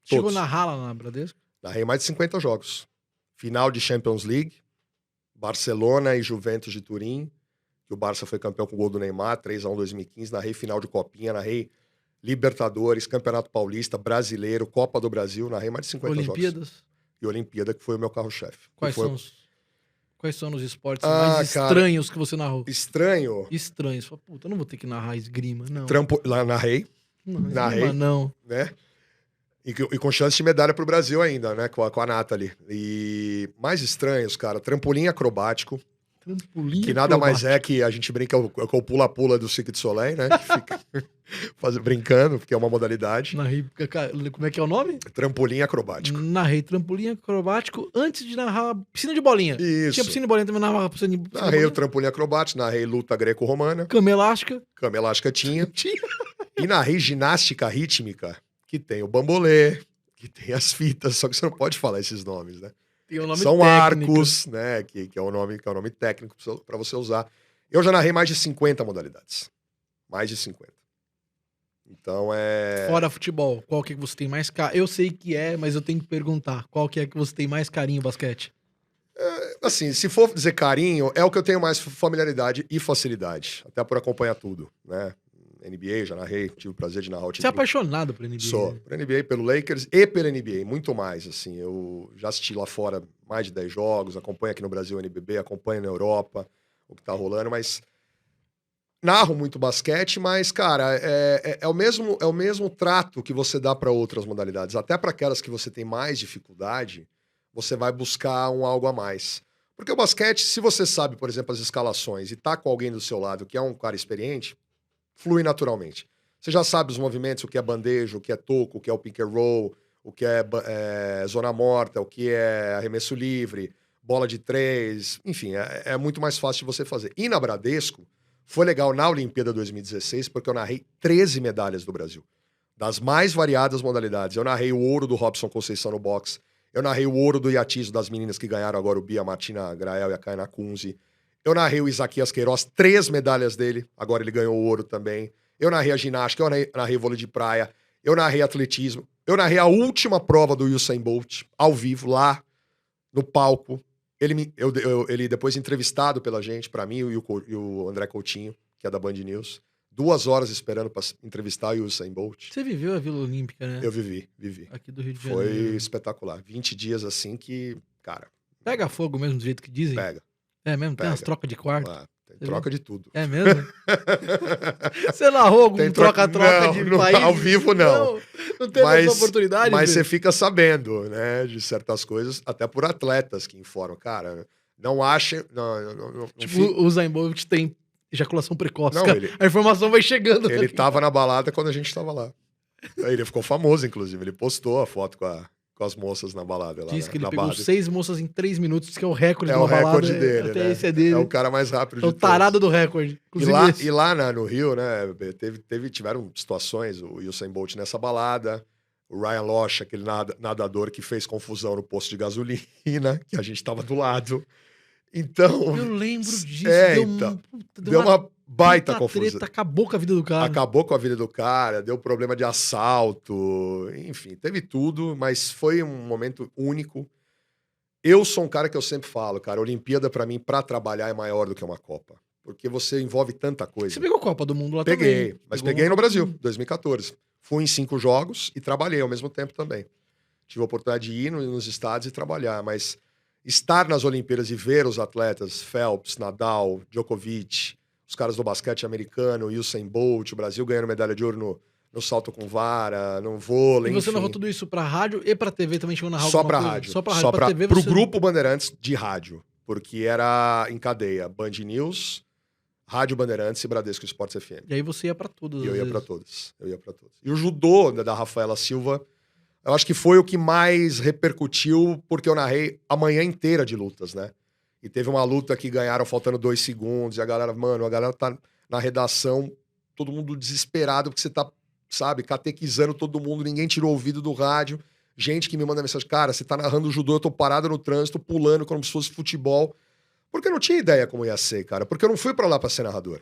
Chegou na rala na Bradesco? Narrei mais de 50 jogos. Final de Champions League, Barcelona e Juventus de Turim, que o Barça foi campeão com o gol do Neymar, 3-1 2015, narrei final de Copinha, narrei Libertadores, Campeonato Paulista, Brasileiro, Copa do Brasil, narrei mais de 50 Olimpíadas? jogos. E Olimpíada, que foi o meu carro-chefe. Quais são os esportes mais estranhos que você narrou? Estranho? Estranhos. Puta, eu não vou ter que narrar esgrima, não. Lá narrei. Não, narrei, não. Né? E com chance de medalha pro Brasil ainda, né? Com a Nathalie. E mais estranhos, cara, trampolim acrobático. Trampolim que nada mais é que a gente brinca com o pula-pula do Cirque du Soleil, né? Que fica brincando, porque é uma modalidade. Narrei, como é que é o nome? Trampolim acrobático. Narrei trampolim acrobático antes de narrar piscina de bolinha. Isso. Tinha piscina de bolinha, também narrava piscina de bolinha. Narrei o trampolim acrobático, narrei luta greco-romana. Cama elástica. Cama elástica tinha. E narrei ginástica rítmica, que tem o bambolê, que tem as fitas, só que você não pode falar esses nomes, né? Tem um nome São técnico. arcos, né? Que é o nome técnico para você usar. Eu já narrei mais de 50 modalidades. Mais de 50. Então Fora futebol, qual que você tem mais carinho? Eu sei que mas eu tenho que perguntar. Qual que é que você tem mais carinho, basquete? Assim, se for dizer carinho, é o que eu tenho mais familiaridade e facilidade. Até por acompanhar tudo, né? NBA, já narrei, tive o prazer de narrar o time. Você é apaixonado por NBA? Sou. Por NBA, pelo Lakers e pela NBA, muito mais, assim. Eu já assisti lá fora mais de 10 jogos, acompanho aqui no Brasil o NBB, acompanho na Europa o que tá rolando, mas narro muito basquete, mas, cara, é o mesmo trato que você dá para outras modalidades. Até para aquelas que você tem mais dificuldade, você vai buscar algo a mais. Porque o basquete, se você sabe, por exemplo, as escalações e tá com alguém do seu lado que é um cara experiente, flui naturalmente. Você já sabe os movimentos, o que é bandejo, o que é toco, o que é o pick and roll, o que é zona morta, o que é arremesso livre, bola de 3, enfim, é muito mais fácil de você fazer. E na Bradesco, foi legal na Olimpíada 2016, porque eu narrei 13 medalhas do Brasil, das mais variadas modalidades. Eu narrei o ouro do Robson Conceição no boxe, eu narrei o ouro do Iatizo das meninas que ganharam agora, o Bia, a Martina Grael e a Kaina Kunze. Eu narrei o Isaquias Queiroz, 3 medalhas dele, agora ele ganhou o ouro também. Eu narrei a ginástica, eu narrei vôlei de praia, eu narrei atletismo, eu narrei a última prova do Usain Bolt, ao vivo, lá no palco. Ele depois entrevistado pela gente, pra mim e o André Coutinho, que é da Band News, 2 horas esperando pra entrevistar o Usain Bolt. Você viveu a Vila Olímpica, né? Eu vivi. Aqui do Rio de Foi Janeiro. espetacular. 20 dias assim que, cara... Pega fogo mesmo, do jeito que dizem? Pega. É mesmo? Tem Pega. umas trocas de quarto? Tem troca de tudo. É mesmo? Você narrou algum troca-troca de país? Ao vivo, não. Não teve essa oportunidade? Mas filho? você fica sabendo, né, de certas coisas, até por atletas que informam. Cara, não acha... Não, tipo, o Usain Bolt tem ejaculação precoce. Não, cara. A informação vai chegando. Ele tava na balada quando a gente tava lá. Aí ele ficou famoso, inclusive. Ele postou a foto com as moças na balada. Diz que ele na pegou Barbie. 6 moças em 3 minutos, que é o recorde É de o uma balada. recorde dele, Até né? esse é dele. É o cara mais rápido É o tarado do recorde. E lá no Rio, né, tiveram situações, o Usain Bolt nessa balada, o Ryan Lochte, aquele nadador que fez confusão no posto de gasolina, que a gente tava do lado. Então... Eu lembro disso. Deu uma baita confusão. Treta, acabou com a vida do cara. Acabou com a vida do cara, deu problema de assalto, enfim, teve tudo, mas foi um momento único. Eu sou um cara que eu sempre falo, cara, a Olimpíada pra mim, pra trabalhar, é maior do que uma Copa. Porque você envolve tanta coisa. Você pegou a Copa do Mundo lá Peguei, também? mas peguei no Brasil, 2014. Fui em 5 jogos e trabalhei ao mesmo tempo também. Tive a oportunidade de ir nos estádios e trabalhar, mas estar nas Olimpíadas e ver os atletas, Phelps, Nadal, Djokovic, os caras do basquete americano, Usain Bolt, o Brasil ganhando medalha de ouro no salto com vara, no vôlei, E você enfim. narrou tudo isso pra rádio e pra TV também? Chegou a narrar Só pra alguma coisa? rádio. Só pra rádio. Pra TV pro você... Grupo Bandeirantes de rádio, porque era em cadeia. Band News, Rádio Bandeirantes e Bradesco Esportes FM. E aí você ia pra todas. E eu ia pra todas. E o judô da Rafaela Silva, eu acho que foi o que mais repercutiu, porque eu narrei a manhã inteira de lutas, né? E teve uma luta que ganharam faltando 2 segundos, e a galera tá na redação, todo mundo desesperado, porque você tá sabe, catequizando todo mundo, ninguém tirou o ouvido do rádio. Gente que me manda mensagem, cara, você tá narrando judô, eu tô parado no trânsito, pulando como se fosse futebol. Porque eu não tinha ideia como ia ser, cara. Porque eu não fui pra lá pra ser narrador.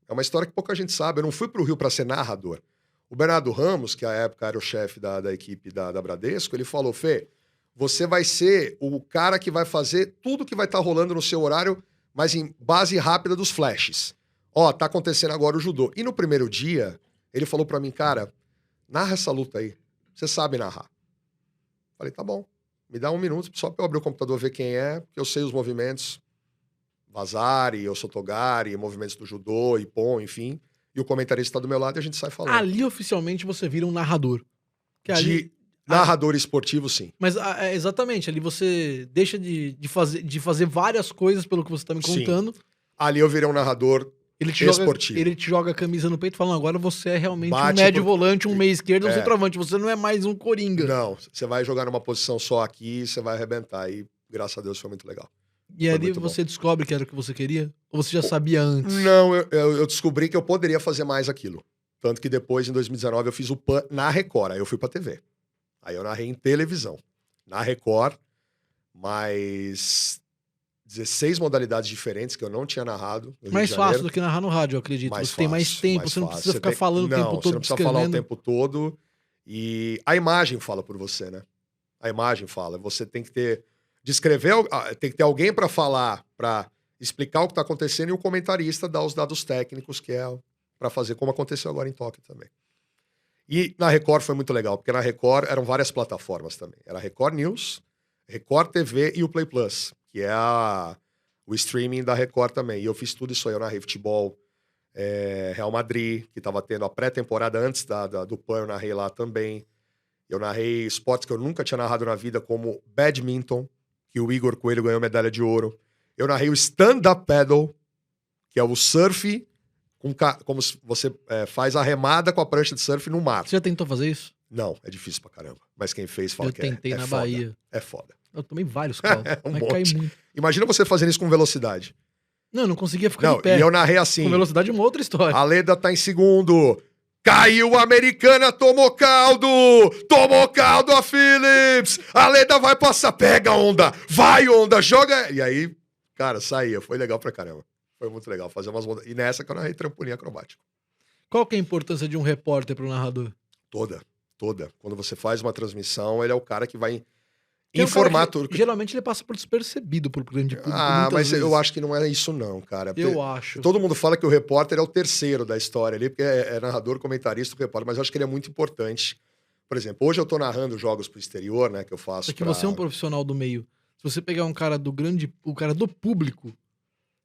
É uma história que pouca gente sabe. Eu não fui pro Rio pra ser narrador. O Bernardo Ramos, que à época era o chefe da equipe da Bradesco, ele falou, Fê, você vai ser o cara que vai fazer tudo que vai estar rolando no seu horário, mas em base rápida dos flashes. Ó, tá acontecendo agora o judô. E no primeiro dia, ele falou pra mim, cara, narra essa luta aí. Você sabe narrar. Falei, tá bom. Me dá 1 minuto só pra eu abrir o computador, ver quem é, porque eu sei os movimentos. Vazari, Osotogari, movimentos do judô, Ippon, enfim. E o comentarista tá do meu lado e a gente sai falando. Ali, oficialmente, você vira um narrador. Que ali... De narrador esportivo, sim. Mas, exatamente, ali você deixa de fazer várias coisas pelo que você tá me contando. Sim. Ali eu virei um narrador esportivo. Ele te joga a camisa no peito e fala, agora você é realmente um Bate médio volante, um meia esquerda, um É. centroavante. Você não é mais um coringa. Não, você vai jogar numa posição só aqui e você vai arrebentar. E, graças a Deus, foi muito legal. E ali você descobre que era o que você queria? Ou você já sabia antes? Não, eu descobri que eu poderia fazer mais aquilo. Tanto que depois, em 2019, eu fiz o PAN na Record. Aí eu fui pra TV. Aí eu narrei em televisão. Na Record, mais 16 modalidades diferentes que eu não tinha narrado. No Mais Rio de fácil Janeiro. do que narrar no rádio, eu acredito. Mais Você tem mais fácil, tempo, mais você não fácil. precisa ficar tem- falando o tempo todo, Não, você não precisa falar o descrevendo. tempo todo. E a imagem fala por você, né? A imagem fala. Você tem que ter... tem que ter alguém pra falar, pra explicar o que tá acontecendo e o comentarista dar os dados técnicos, que é pra fazer como aconteceu agora em Tóquio também. E na Record foi muito legal, porque na Record eram várias plataformas também. Era Record News, Record TV e o Play Plus, que é o streaming da Record também. E eu fiz tudo isso aí. Eu narrei futebol, Real Madrid, que tava tendo a pré-temporada antes do PAN, eu narrei lá também. Eu narrei esportes que eu nunca tinha narrado na vida, como badminton, que o Igor Coelho ganhou medalha de ouro. Eu narrei o stand-up paddle, que é o surf, como se você faz a remada com a prancha de surf no mar. Você já tentou fazer isso? Não, é difícil pra caramba. Mas quem fez fala Eu que tentei é na foda. Bahia. É foda. Eu tomei vários caldos. Um Mas caí monte. muito. Imagina você fazendo isso com velocidade. Não, eu não conseguia ficar Não, de pé. e eu narrei assim. Com velocidade é uma outra história. A Leda tá em segundo. Caiu a Americana, tomou caldo! Tomou caldo a Phillips! A Leda vai passar, pega a onda! Vai, onda, joga! E aí, cara, saía. Foi legal pra caramba. Foi muito legal fazer umas... E nessa que eu narrei trampolim acrobático. Qual que é a importância de um repórter pro narrador? Toda. Quando você faz uma transmissão, ele é o cara que vai Que é um informar cara que, tudo. geralmente ele passa por despercebido pro grande público. Ah, muitas mas vezes. eu acho que não é isso não, cara. Eu acho. Todo mundo fala que o repórter é o terceiro da história ali, porque é narrador, comentarista, o repórter, mas eu acho que ele é muito importante. Por exemplo, hoje eu tô narrando jogos pro exterior, né, que eu faço É que você é um profissional do meio. Se você pegar um cara o cara do público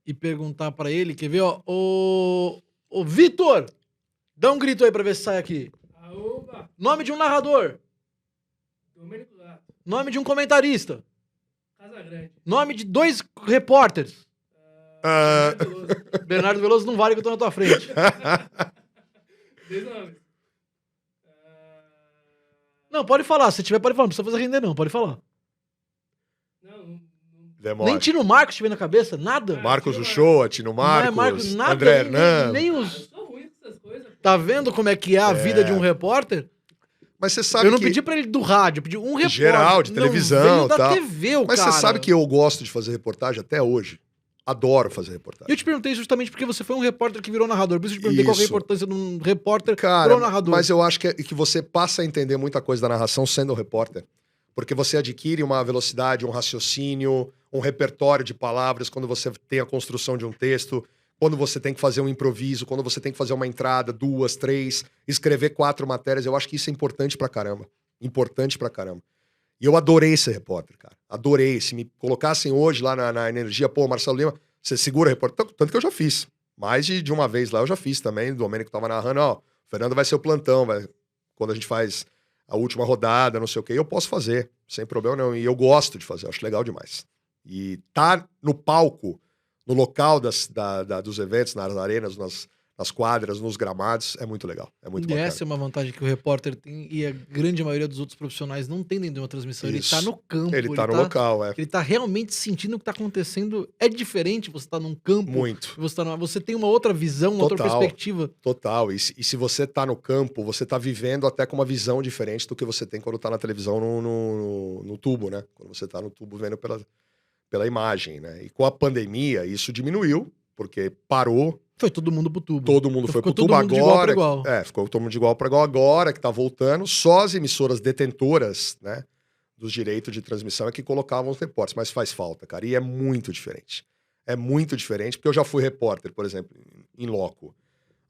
e perguntar pra ele, quer ver, ó, ô Vitor, dá um grito aí pra ver se sai aqui. Aoba, Nome de um narrador, Domênico Gato, nome de um comentarista, Casa Grande, nome de 2 repórteres. Bernardo Veloso, Bernardo Veloso não vale que eu tô na tua frente. 10 nomes. Não, pode falar, se tiver pode falar, não precisa fazer render não, pode falar. Não. Demora. Nem Tino Marcos tiver na cabeça, nada. Marcos Uchoa, Tino Marcos, Não é Marcos, nada, André Hernan. nem Eu os... sou ruim com essas coisas. Tá vendo como é que é a vida de um repórter? Mas você sabe Eu não que... pedi pra ele do rádio, eu pedi um repórter. Geral, de televisão, não veio da tal. TV, o Mas cara. você sabe que eu gosto de fazer reportagem até hoje. Adoro fazer reportagem. Eu te perguntei justamente porque você foi um repórter que virou narrador. Por isso eu te perguntei qual que é a Isso. importância de um repórter Cara, pro narrador. mas eu acho que você passa a entender muita coisa da narração sendo repórter. Porque você adquire uma velocidade, um raciocínio, um repertório de palavras quando você tem a construção de um texto, quando você tem que fazer um improviso, quando você tem que fazer uma entrada, 2, 3, escrever 4 matérias. Eu acho que isso é importante pra caramba. Importante pra caramba. E eu adorei ser repórter, cara. Adorei. Se me colocassem hoje lá na Energia, pô, Marcelo Lima, você segura repórter. Tanto que eu já fiz. Mais de uma vez lá eu já fiz também. O Domênico tava narrando, ó, o Fernando vai ser o plantão, quando a gente faz a última rodada, não sei o quê, eu posso fazer, sem problema não. E eu gosto de fazer, eu acho legal demais. E tá no palco, no local dos eventos, nas arenas, nas nas quadras, nos gramados, é muito legal. É muito E bacana. essa é uma vantagem que o repórter tem e a grande maioria dos outros profissionais não tem dentro de uma transmissão. Ele Isso. tá no campo. Ele tá no local, é. Ele tá realmente sentindo o que tá acontecendo. É diferente você tá num campo. Muito. Você tem uma outra visão, uma outra Total. perspectiva. Total. E se você tá no campo, você tá vivendo até com uma visão diferente do que você tem quando tá na televisão no tubo, né? Quando você tá no tubo vendo pela imagem, né? E com a pandemia, isso diminuiu, porque parou. Foi todo mundo pro tubo. Todo mundo Então foi ficou pro todo tubo mundo de igual pra agora. igual. Ficou todo mundo de igual para igual agora, que tá voltando. Só as emissoras detentoras, né, dos direitos de transmissão é que colocavam os repórteres. Mas faz falta, cara. E é muito diferente. É muito diferente, porque eu já fui repórter, por exemplo, em loco.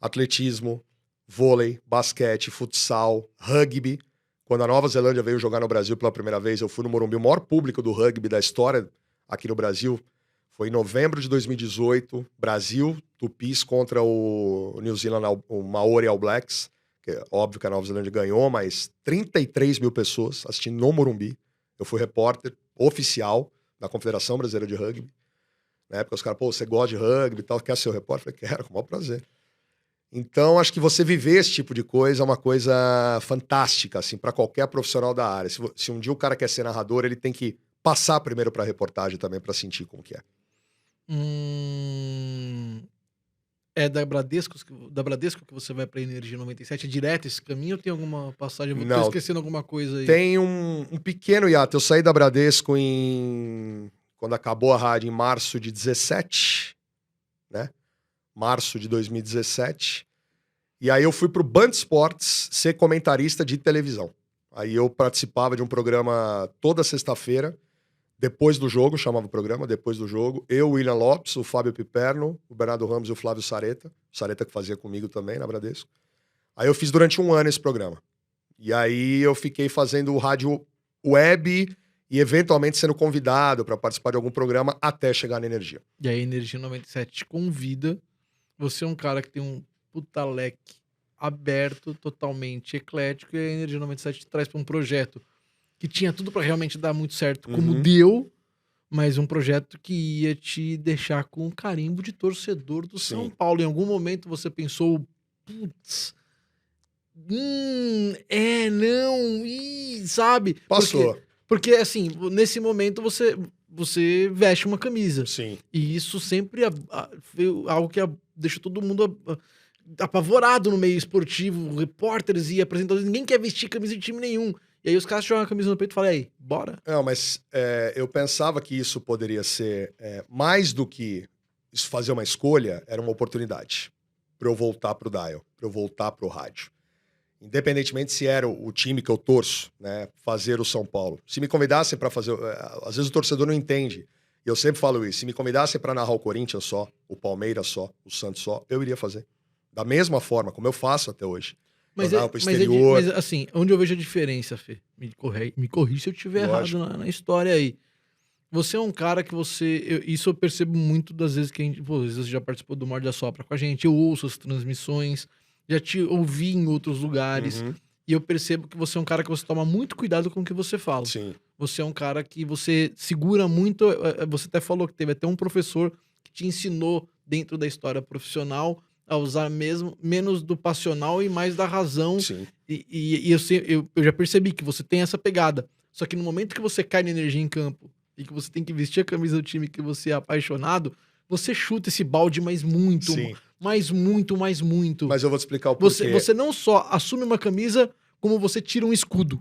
Atletismo, vôlei, basquete, futsal, rugby. Quando a Nova Zelândia veio jogar no Brasil pela primeira vez, eu fui no Morumbi, o maior público do rugby da história aqui no Brasil. Foi em novembro de 2018, Brasil, Tupis contra o New Zealand, o Maori All Blacks. Que é óbvio que a Nova Zelândia ganhou, mas 33 mil pessoas assistindo no Morumbi. Eu fui repórter oficial da Confederação Brasileira de Rugby. Na época os caras, pô, você gosta de rugby e tal, quer ser o repórter? Eu falei, quero, com o maior prazer. Então, acho que você viver esse tipo de coisa é uma coisa fantástica, assim, para qualquer profissional da área. Se um dia o cara quer ser narrador, ele tem que passar primeiro pra reportagem também, para sentir como que é. É da Bradesco que você vai pra Energia 97? É direto esse caminho ou tem alguma passagem? Eu tô Não. esquecendo alguma coisa aí. Tem um pequeno hiato. Eu saí da Bradesco quando acabou a rádio, em março de 17, né? Março de 2017. E aí eu fui pro Band Esportes ser comentarista de televisão. Aí eu participava de um programa toda sexta-feira, depois do jogo, chamava o programa, depois do jogo. Eu, o William Lopes, o Fábio Piperno, o Bernardo Ramos e o Flávio Sareta. O Sareta que fazia comigo também na Bradesco. Aí eu fiz durante um ano esse programa. E aí eu fiquei fazendo rádio web e eventualmente sendo convidado para participar de algum programa até chegar na Energia. E aí a Energia 97 te convida. Você é um cara que tem um puta leque aberto, totalmente eclético, e a Energia 97 te traz pra um projeto que tinha tudo pra realmente dar muito certo, como Uhum. deu, mas um projeto que ia te deixar com um carimbo de torcedor do Sim. São Paulo. Em algum momento você pensou, putz, não, sabe? Passou. Porque assim, nesse momento você veste uma camisa. Sim. E isso sempre foi algo que deixou todo mundo apavorado no meio esportivo, repórteres e apresentadores, ninguém quer vestir camisa de time nenhum. E aí os caras jogam a camisa no peito e falam, aí, bora. Não, mas eu pensava que isso poderia ser mais do que isso fazer uma escolha, era uma oportunidade para eu voltar pro dial, para eu voltar pro rádio. Independentemente se era o time que eu torço, né, fazer o São Paulo. Se me convidassem para fazer, às vezes o torcedor não entende. E eu sempre falo isso, se me convidassem para narrar o Corinthians só, o Palmeiras só, o Santos só, eu iria fazer. Da mesma forma, como eu faço até hoje. Mas, eu narro pro exterior. mas assim, onde eu vejo a diferença, Fê, me corrija se eu estiver errado na história aí. Você é um cara que isso eu percebo muito das vezes que a gente, às vezes você já participou do Morde a Sopra com a gente, eu ouço as transmissões, já te ouvi em outros lugares, Uhum. e eu percebo que você é um cara que você toma muito cuidado com o que você fala. Sim. Você é um cara que você segura muito, você até falou que teve até um professor que te ensinou dentro da história profissional a usar menos do passional e mais da razão. Sim. E eu já percebi que você tem essa pegada. Só que no momento que você cai na energia em campo e que você tem que vestir a camisa do time que você é apaixonado, você chuta esse balde mais muito, Sim. mais muito, mais muito. Mas eu vou te explicar o porquê. Você não só assume uma camisa, como você tira um escudo.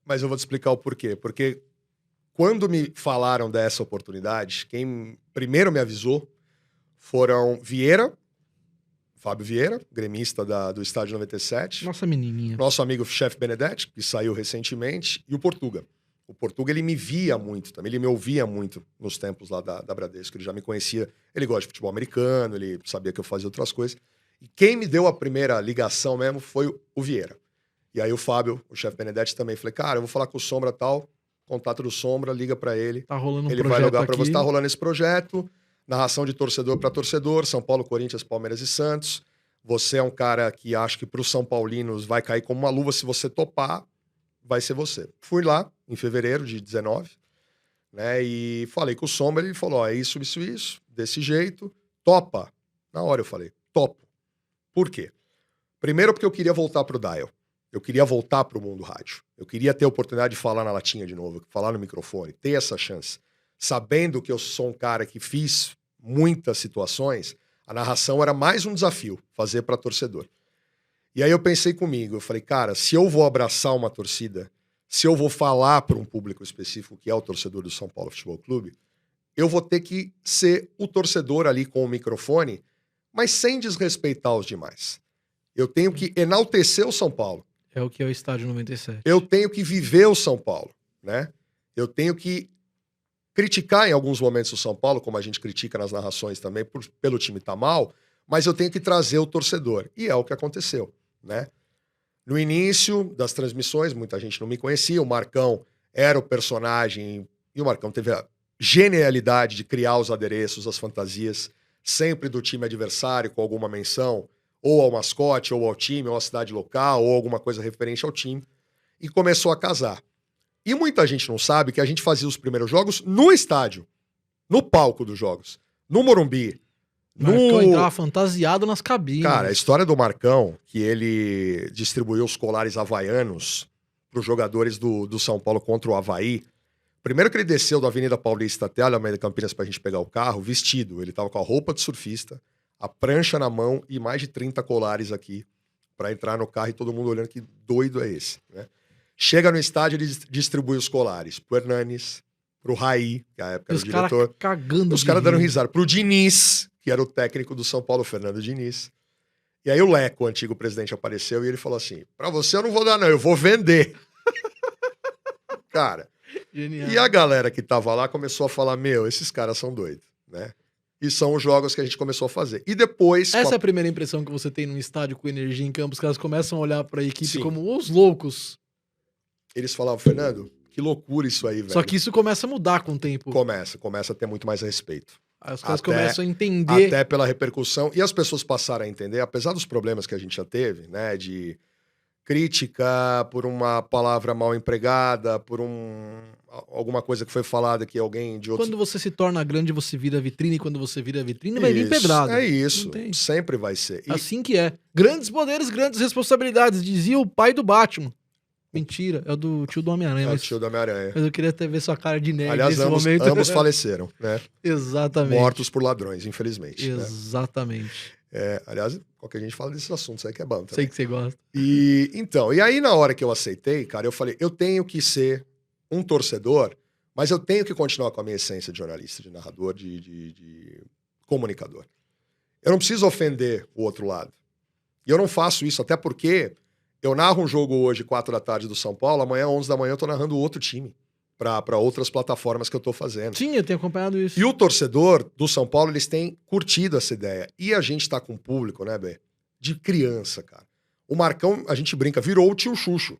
Mas eu vou te explicar o porquê. Porque quando me falaram dessa oportunidade, quem primeiro me avisou foram Fábio Vieira, gremista do Estádio 97. Nossa menininha. Nosso amigo Chefe Benedetti, que saiu recentemente, e o Portuga. O Portuga, ele me via muito também, ele me ouvia muito nos tempos lá da Bradesco, ele já me conhecia, ele gosta de futebol americano, ele sabia que eu fazia outras coisas. E quem me deu a primeira ligação mesmo foi o Vieira. E aí o Fábio, o Chefe Benedetti também, falei, cara, eu vou falar com o Sombra tal, contato do Sombra, liga pra ele. Tá rolando um Ele projeto vai logar pra aqui. você, tá rolando esse projeto, narração de torcedor para torcedor, São Paulo, Corinthians, Palmeiras e Santos. Você é um cara que acho que pros São Paulinos vai cair como uma luva, se você topar, vai ser você. Fui lá em fevereiro de 19, né, e falei com o Sombra, ele falou, ó, é isso, desse jeito, topa. Na hora eu falei, topo. Por quê? Primeiro porque eu queria voltar pro dial. Eu queria voltar pro mundo rádio. Eu queria ter a oportunidade de falar na latinha de novo, falar no microfone, ter essa chance. Sabendo que eu sou um cara que fiz muitas situações, a narração era mais um desafio, fazer para torcedor. E aí eu pensei comigo, eu falei, cara, se eu vou abraçar uma torcida, se eu vou falar para um público específico, que é o torcedor do São Paulo Futebol Clube, eu vou ter que ser o torcedor ali com o microfone, mas sem desrespeitar os demais. Eu tenho que enaltecer o São Paulo. É o que é o Estádio 97. Eu tenho que viver o São Paulo, né? Eu tenho que criticar em alguns momentos o São Paulo, como a gente critica nas narrações também, pelo time estar mal, mas eu tenho que trazer o torcedor. E é o que aconteceu, né? No início das transmissões, muita gente não me conhecia, o Marcão era o personagem, e o Marcão teve a genialidade de criar os adereços, as fantasias, sempre do time adversário, com alguma menção, ou ao mascote, ou ao time, ou à cidade local, ou alguma coisa referente ao time, e começou a casar. E muita gente não sabe que a gente fazia os primeiros jogos no estádio, no palco dos jogos, no Morumbi. Marcão entrava fantasiado nas cabines. Cara, a história do Marcão, que ele distribuiu os colares havaianos para os jogadores do São Paulo contra o Avaí. Primeiro que ele desceu da Avenida Paulista até a Alameda Campinas pra gente pegar o carro, vestido. Ele tava com a roupa de surfista, a prancha na mão e mais de 30 colares aqui para entrar no carro e todo mundo olhando que doido é esse, né? Chega no estádio, ele distribui os colares pro Hernanes, pro Raí, que a época era o diretor. Cagando os caras dando risada. Pro Diniz, que era o técnico do São Paulo, Fernando Diniz. E aí o Leco, o antigo presidente, apareceu e ele falou assim, pra você eu não vou dar não, eu vou vender. Cara, Genial. E a galera que tava lá começou a falar, meu, esses caras são doidos, né? E são os jogos que a gente começou a fazer. E depois... Essa é a primeira impressão que você tem num estádio com energia em campo, os caras começam a olhar pra equipe Sim. como os loucos. Eles falavam, Fernando, que loucura isso aí, velho. Só que isso começa a mudar com o tempo. Começa a ter muito mais respeito. Aí os caras Até- começam a entender. Até pela repercussão. E as pessoas passaram a entender, apesar dos problemas que a gente já teve, né? De crítica por uma palavra mal empregada, por alguma coisa que foi falada que alguém de outro... Quando você se torna grande, você vira vitrine. E quando você vira vitrine, vai vir pedrada. É isso, Não tem. sempre vai ser. E Assim que é. Grandes poderes, grandes responsabilidades, dizia o pai do Batman. Mentira, é o do tio do Homem-Aranha. é o Mas, tio do Homem-Aranha. mas eu queria até ver sua cara de nerd Aliás, nesse momento. ambos faleceram, né? Exatamente. Mortos por ladrões, infelizmente. Né? Exatamente. Aliás, qualquer gente fala desses assuntos aí que é bom também. Sei que você gosta. E aí na hora que eu aceitei, cara, eu falei, eu tenho que ser um torcedor, mas eu tenho que continuar com a minha essência de jornalista, de narrador, de comunicador. Eu não preciso ofender o outro lado. E eu não faço isso, até porque eu narro um jogo hoje, 4 da tarde do São Paulo, amanhã, 11 da manhã, eu tô narrando outro time, para outras plataformas que eu tô fazendo. Sim, eu tenho acompanhado isso. E o torcedor do São Paulo, eles têm curtido essa ideia. E a gente tá com um público, né, Bé? De criança, cara. O Marcão, a gente brinca, virou o tio Xuxo.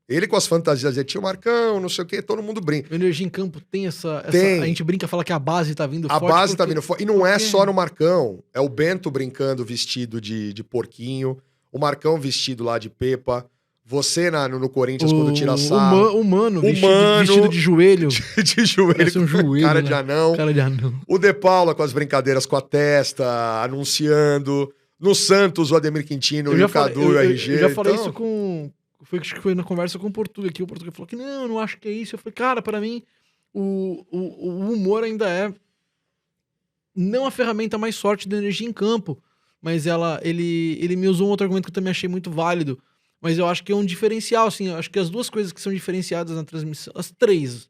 Ele com as fantasias de tio Marcão, não sei o quê, todo mundo brinca. O Energia em Campo tem essa... Tem. A gente brinca, fala que a base tá vindo A forte. base tá porque- vindo forte. E não é porque- só no Marcão. É o Bento brincando vestido de porquinho. O Marcão vestido lá de Pepa. Você no Corinthians, quando tira sarro. O Mano, Mano- vestido de joelho. De joelho, Parece um com joelho, cara né? de anão. Cara de anão. O De Paula com as brincadeiras com a testa, anunciando. No Santos, o Ademir Quintino e o Cadu e o RG. Eu já falei Então, isso com... Acho que foi na conversa com o Portuga aqui. O Portuga falou que não, eu não acho que é isso. Eu falei, cara, pra mim, o humor ainda é não a ferramenta mais forte da energia em campo, mas ele me usou um outro argumento que eu também achei muito válido. Mas eu acho que é um diferencial, assim. Eu acho que as duas coisas que são diferenciadas na transmissão, as três,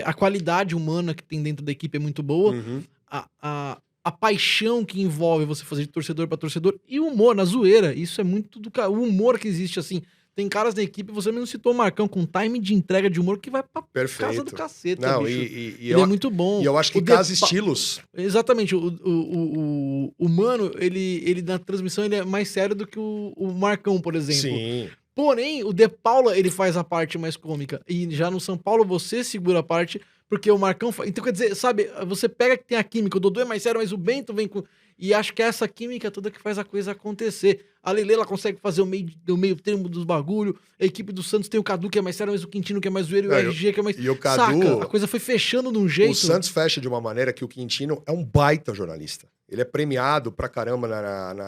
a qualidade humana que tem dentro da equipe é muito boa, uhum. a paixão que envolve você fazer de torcedor pra torcedor e o humor na zoeira. Isso é muito o humor que existe, assim. Tem caras da equipe, você mesmo citou o Marcão, com time de entrega de humor que vai pra Perfeito. casa do cacete, Não, bicho. e Ele é muito bom. e eu acho que O casa Depa- estilos. Exatamente. O Mano, ele na transmissão, ele é mais sério do que o Marcão, por exemplo. Sim. Porém, o De Paula, ele faz a parte mais cômica. E já no São Paulo, você segura a parte, porque o Marcão... Então, quer dizer, sabe, você pega que tem a química, o Dodô é mais sério, mas o Bento vem com... E acho que é essa química toda que faz a coisa acontecer. A Lele, ela consegue fazer o meio termo dos bagulho. A equipe do Santos tem o Cadu, que é mais sério, mas o Quintino, que é mais zoeiro, e o Não, RG, que é mais... e o Cadu- Saca? A coisa foi fechando de um jeito... O Santos fecha de uma maneira que o Quintino é um baita jornalista. Ele é premiado pra caramba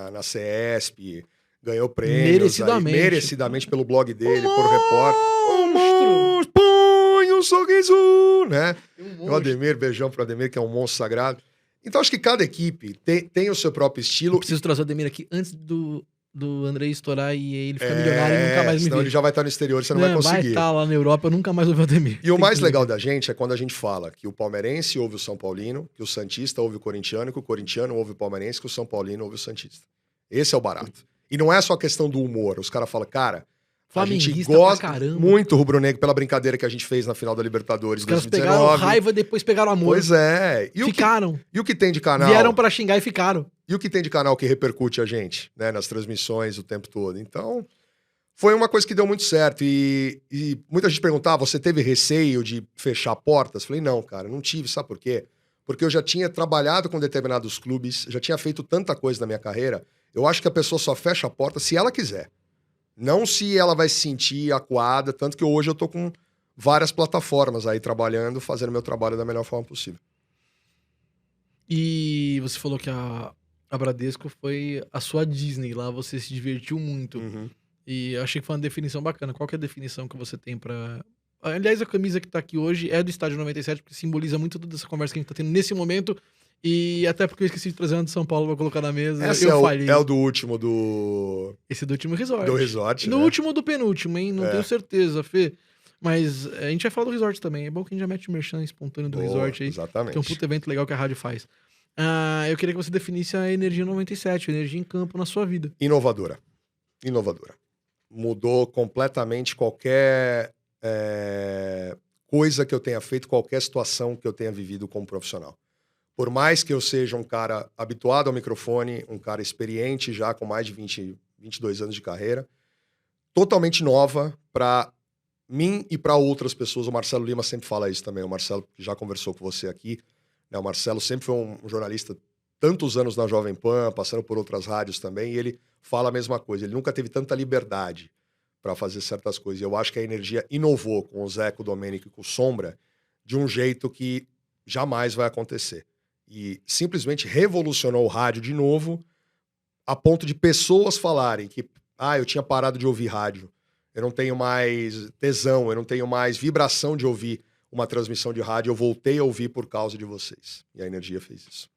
na CESP, ganhou prêmios. Merecidamente. Merecidamente pelo blog dele, por repórter. Monstro! Põe um sorriso, né? Tem um O monstro. Ademir, beijão pro Ademir, que é um monstro sagrado. Então, acho que cada equipe tem o seu próprio Eu estilo. preciso trazer o Ademir aqui antes do Andrei estourar e ele ficar milionário e nunca mais me senão ver. ele já vai estar no exterior, você não vai Vai conseguir. estar lá na Europa, eu nunca mais ouvi o Ademir. E o Tem mais que legal ver. da gente é quando a gente fala que o palmeirense ouve o São Paulino, que o santista ouve o corintiano, que o corintiano ouve o palmeirense, que o São Paulino ouve o santista. Esse é o barato. E não é só questão do humor. Os caras falam, cara, a gente Flamenguista gosta pra caramba. muito rubro-negro pela brincadeira que a gente fez na final da Libertadores Os caras 2019. pegaram raiva e depois pegaram amor. Pois é. Ficaram. E o que tem de canal? Vieram pra xingar e ficaram. E o que tem de canal que repercute a gente, né, nas transmissões o tempo todo. Então, foi uma coisa que deu muito certo. E muita gente perguntava, você teve receio de fechar portas? Falei, não, cara, não tive. Sabe por quê? Porque eu já tinha trabalhado com determinados clubes, já tinha feito tanta coisa na minha carreira. Eu acho que a pessoa só fecha a porta se ela quiser. Não se ela vai se sentir acuada, tanto que hoje eu tô com várias plataformas aí trabalhando, fazendo meu trabalho da melhor forma possível. E você falou que a Bradesco foi a sua Disney. Lá você se divertiu muito. E eu achei que foi uma definição bacana. Qual que é a definição que você tem pra... Aliás, a camisa que tá aqui hoje é do Estádio 97, porque simboliza muito toda essa conversa que a gente tá tendo nesse momento. E até porque eu esqueci de trazer uma de São Paulo pra colocar na mesa. Essa eu falhei. é o do último do Esse é do último resort. resort, No né? último ou do penúltimo, hein? Não É. tenho certeza, Fê. Mas a gente vai falar do resort também. É bom que a gente já mete o merchan espontâneo do Boa, resort aí. exatamente. Que é um puto evento legal que a rádio faz. Eu queria que você definisse a Energia 97, a energia em campo na sua vida. Inovadora. Mudou completamente qualquer coisa que eu tenha feito, qualquer situação que eu tenha vivido como profissional. Por mais que eu seja um cara habituado ao microfone, um cara experiente já com mais de 22 anos de carreira, totalmente nova para mim e para outras pessoas. O Marcelo Lima sempre fala isso também. O Marcelo que já conversou com você aqui, né? O Marcelo sempre foi um jornalista tantos anos na Jovem Pan, passando por outras rádios também, e ele fala a mesma coisa. Ele nunca teve tanta liberdade para fazer certas coisas. E eu acho que a energia inovou com o Zé, com o Domênico e com o Sombra de um jeito que jamais vai acontecer. E simplesmente revolucionou o rádio de novo, a ponto de pessoas falarem que eu tinha parado de ouvir rádio, eu não tenho mais tesão, eu não tenho mais vibração de ouvir uma transmissão de rádio, eu voltei a ouvir por causa de vocês. E a energia fez isso.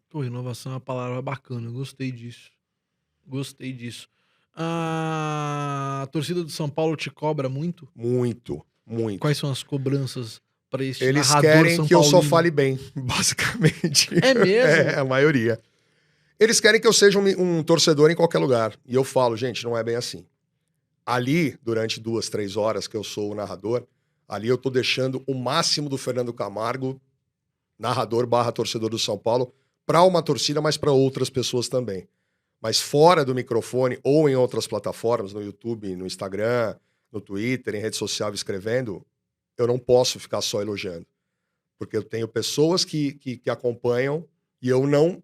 Pô, inovação é uma palavra bacana, eu gostei disso. Gostei disso. A torcida do São Paulo te cobra muito? Muito, muito. Quais são as cobranças pra esse Eles narrador querem São que eu só Paulino? fale bem, basicamente. É mesmo? É, a maioria. Eles querem que eu seja um torcedor em qualquer lugar. E eu falo, gente, não é bem assim. Ali, durante 2, 3 horas que eu sou o narrador, ali eu tô deixando o máximo do Fernando Camargo, narrador / torcedor do São Paulo, para uma torcida, mas para outras pessoas também. Mas fora do microfone ou em outras plataformas, no YouTube, no Instagram, no Twitter, em rede social escrevendo, eu não posso ficar só elogiando. Porque eu tenho pessoas que acompanham e eu não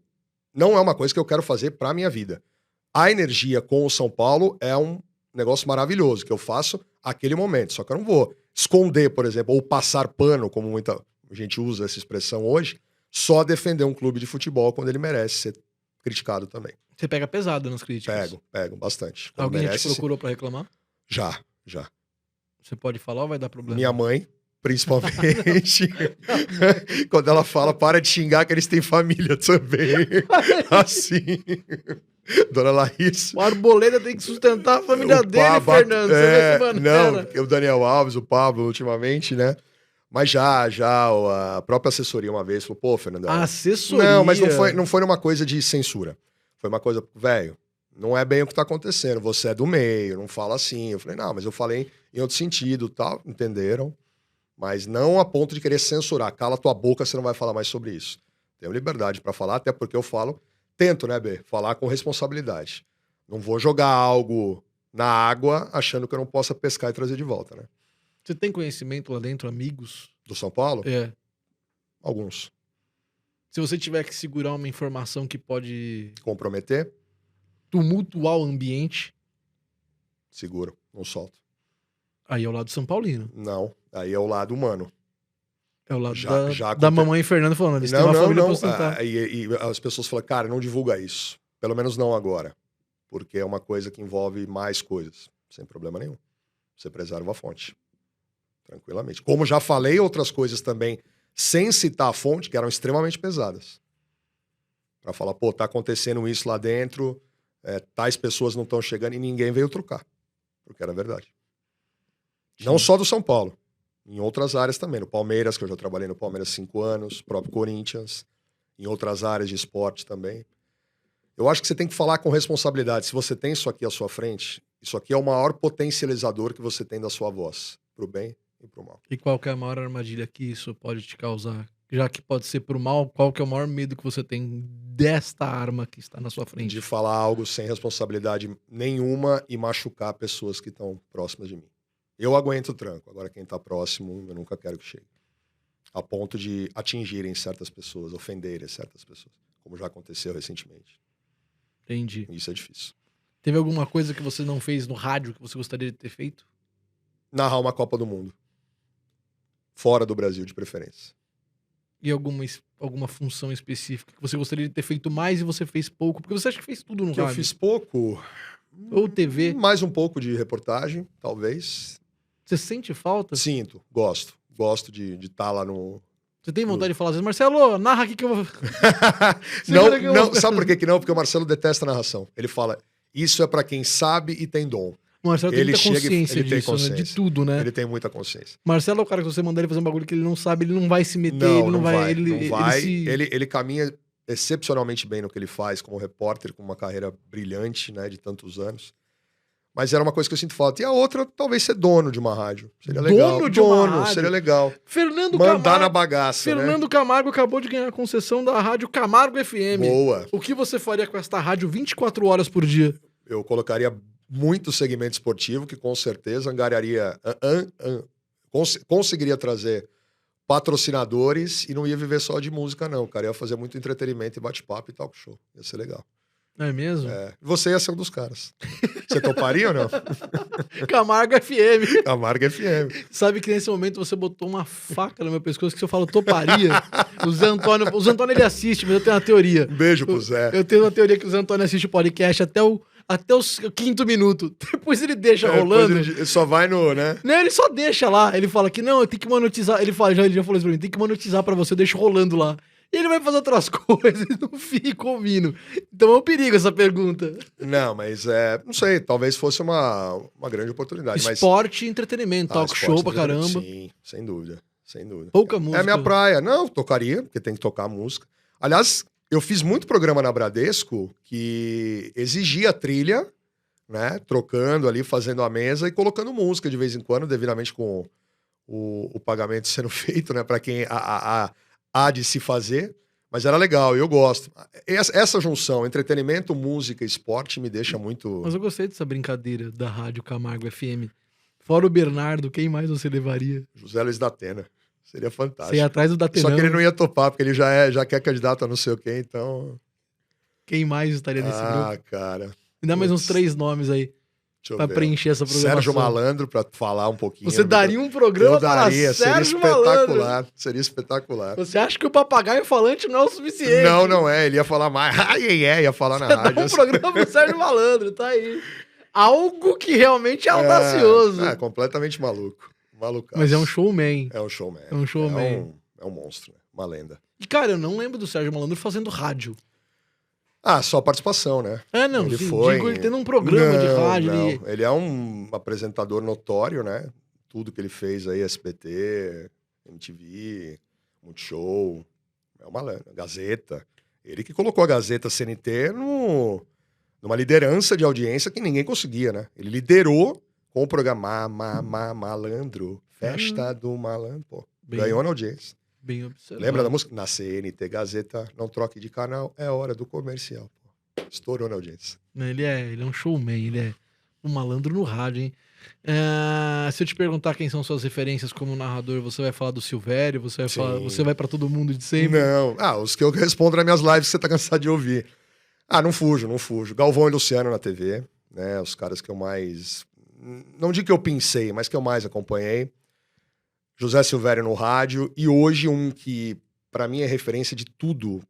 é uma coisa que eu quero fazer para a minha vida. A energia com o São Paulo é um negócio maravilhoso que eu faço aquele momento. Só que eu não vou esconder, por exemplo, ou passar pano, como muita gente usa essa expressão hoje, só defender um clube de futebol quando ele merece ser criticado também. Você pega pesado nas críticas. Pego bastante. Quando Alguém já te merece, procurou pra reclamar? Já. Você pode falar ou vai dar problema? Minha mãe, principalmente, quando ela fala, para de xingar que eles têm família também. Assim. Dona Larissa. O Arboleda tem que sustentar a família dele, Fernando. Você vê esse maneira. Não, o Daniel Alves, o Pablo, ultimamente, né? Mas já a própria assessoria uma vez falou, pô, Fernando. A assessoria? Não, mas não foi numa coisa de censura. Foi uma coisa, velho, não é bem o que tá acontecendo. Você é do meio, não fala assim. Eu falei, não, mas eu falei em outro sentido, tal. Entenderam? Mas não a ponto de querer censurar. Cala tua boca, você não vai falar mais sobre isso. Tenho liberdade pra falar, até porque eu tento, né, B? Falar com responsabilidade. Não vou jogar algo na água achando que eu não possa pescar e trazer de volta, né? Você tem conhecimento lá dentro, amigos? Do São Paulo? É. Alguns. Se você tiver que segurar uma informação que pode Comprometer? tumultuar o ambiente, Seguro, não solto. aí é o lado São Paulino. Não, aí é o lado humano. É o lado Já- da, já da aconte- mamãe Fernando falando, eles têm uma família pra sustentar. E as pessoas falam, cara, não divulga isso. Pelo menos não agora. Porque é uma coisa que envolve mais coisas. Sem problema nenhum. Você preserva a fonte. Tranquilamente. Como já falei outras coisas também, sem citar a fonte, que eram extremamente pesadas. Pra falar, pô, tá acontecendo isso lá dentro, tais pessoas não estão chegando e ninguém veio trocar. Porque era verdade. Não só do São Paulo. Em outras áreas também. No Palmeiras, que eu já trabalhei no Palmeiras 5 anos, próprio Corinthians, em outras áreas de esporte também. Eu acho que você tem que falar com responsabilidade. Se você tem isso aqui à sua frente, isso aqui é o maior potencializador que você tem da sua voz, pro bem e pro mal. E qual que é a maior armadilha que isso pode te causar? Já que pode ser pro mal, qual que é o maior medo que você tem desta arma que está na sua frente? De falar algo sem responsabilidade nenhuma e machucar pessoas que estão próximas de mim. Eu aguento o tranco. Agora, quem tá próximo, eu nunca quero que chegue. A ponto de atingirem certas pessoas, ofenderem certas pessoas. Como já aconteceu recentemente. Entendi. Isso é difícil. Teve alguma coisa que você não fez no rádio que você gostaria de ter feito? Narrar uma Copa do Mundo. Fora do Brasil, de preferência. E alguma função específica que você gostaria de ter feito mais e você fez pouco? Porque você acha que fez tudo no Que eu rádio. fiz pouco. Ou TV. Mais um pouco de reportagem, talvez. Você sente falta? Sinto, gosto. Gosto de estar lá no. Você tem vontade de falar às vezes, Marcelo, narra aqui que eu vou... Não, Segura que eu não, vou- sabe por que não? Porque o Marcelo detesta a narração. Ele fala, isso é pra quem sabe e tem dom. O Marcelo tem Ele muita chega e- consciência ele tem disso, né? De consciência. tudo, né? Ele tem muita consciência. Marcelo é o cara que você mandar ele fazer um bagulho que ele não sabe, ele não vai se meter, Não, ele não vai... Ele, não ele vai. se- Ele caminha excepcionalmente bem no que ele faz como repórter, com uma carreira brilhante, né, de tantos anos. Mas era uma coisa que eu sinto falta. E a outra, talvez ser dono de uma rádio. Seria legal. Dono de uma rádio? Seria legal. Fernando Mandar na Camargo, bagaça, Fernando Camargo acabou de ganhar a concessão da rádio Camargo FM. né? Boa. O que você faria com esta rádio 24 horas por dia? Eu colocaria muito segmento esportivo, que com certeza angariaria, conseguiria trazer patrocinadores e não ia viver só de música, não. Cara, ia fazer muito entretenimento e bate-papo e talk show. Ia ser legal. Não é mesmo? Você ia ser um dos caras. Você toparia ou não? Camargo FM. Camargo FM. Sabe que nesse momento você botou uma faca no meu pescoço que se eu falo toparia, o Zé Antônio ele assiste, mas eu tenho uma teoria. Um beijo pro Zé. Eu tenho uma teoria que o Zé Antônio assiste o podcast até o 5º minuto. Depois ele deixa rolando. Depois ele só vai no, né? Não, ele só deixa lá. Ele fala que não, eu tenho que monetizar. Ele já falou isso pra mim, tem que monetizar pra você, eu deixo rolando lá. E ele vai fazer outras coisas e não fica ouvindo. Então é um perigo essa pergunta. Não, mas não sei, talvez fosse uma grande oportunidade. Esporte e entretenimento, talk esporte, show pra caramba. Sim, sem dúvida. Sem dúvida. Pouca música. É a minha praia. Não, tocaria, porque tem que tocar música. Aliás, eu fiz muito programa na Bradesco que exigia trilha, né? Trocando ali, fazendo a mesa e colocando música de vez em quando, devidamente com o pagamento sendo feito, né? Para quem há de se fazer. Mas era legal, eu gosto. Essa junção, entretenimento, música e esporte, me deixa muito. Mas eu gostei dessa brincadeira da Rádio Camargo FM. Fora o Bernardo, quem mais você levaria? José Luiz da Atena. Seria fantástico. Você ia atrás do Datenão. Só que ele não ia topar, porque ele já quer candidato a não sei o quê, então. Quem mais estaria nesse grupo? Cara. Me dá mais uns Putz. 3 nomes aí Deixa eu pra ver. preencher essa programação. Sérgio Malandro, pra falar um pouquinho. Você daria um programa Eu daria, para Sérgio seria espetacular. Malandro. Seria espetacular. Você acha que o papagaio falante não é o suficiente? Não é. Ele ia falar mais. Ia falar na Dá rádio. um programa pro Sérgio Malandro, tá aí. Algo que realmente é audacioso. Completamente maluco. Malucaço. Mas é um showman. É um showman. É um showman. É um monstro, né? Uma lenda. E, cara, eu não lembro do Sérgio Malandro fazendo rádio. Só participação, né? Não, Ele sim, foi. digo ele tendo um programa de rádio. Não. Ele... Ele é um apresentador notório, né? Tudo que ele fez aí, SBT, MTV, Multishow, é uma lenda. Gazeta. Ele que colocou a Gazeta CNT numa liderança de audiência que ninguém conseguia, né? Ele liderou com o programa Malandro, Festa do Malandro, pô. Ganhou na audiência. Bem observado. Lembra da música? Na CNT Gazeta, não troque de canal, é hora do comercial. Pô. Estourou na audiência. Ele é um showman, ele é um malandro no rádio, hein? Se eu te perguntar quem são suas referências como narrador, você vai falar do Silvério? Você vai falar, você vai pra todo mundo de sempre? Não. Os que eu respondo nas minhas lives que você tá cansado de ouvir. Não fujo. Galvão e Luciano na TV, né? Os caras que eu mais... Não digo que eu pensei, mas que eu mais acompanhei. José Silvério no rádio. E hoje um que, pra mim, é referência de tudo.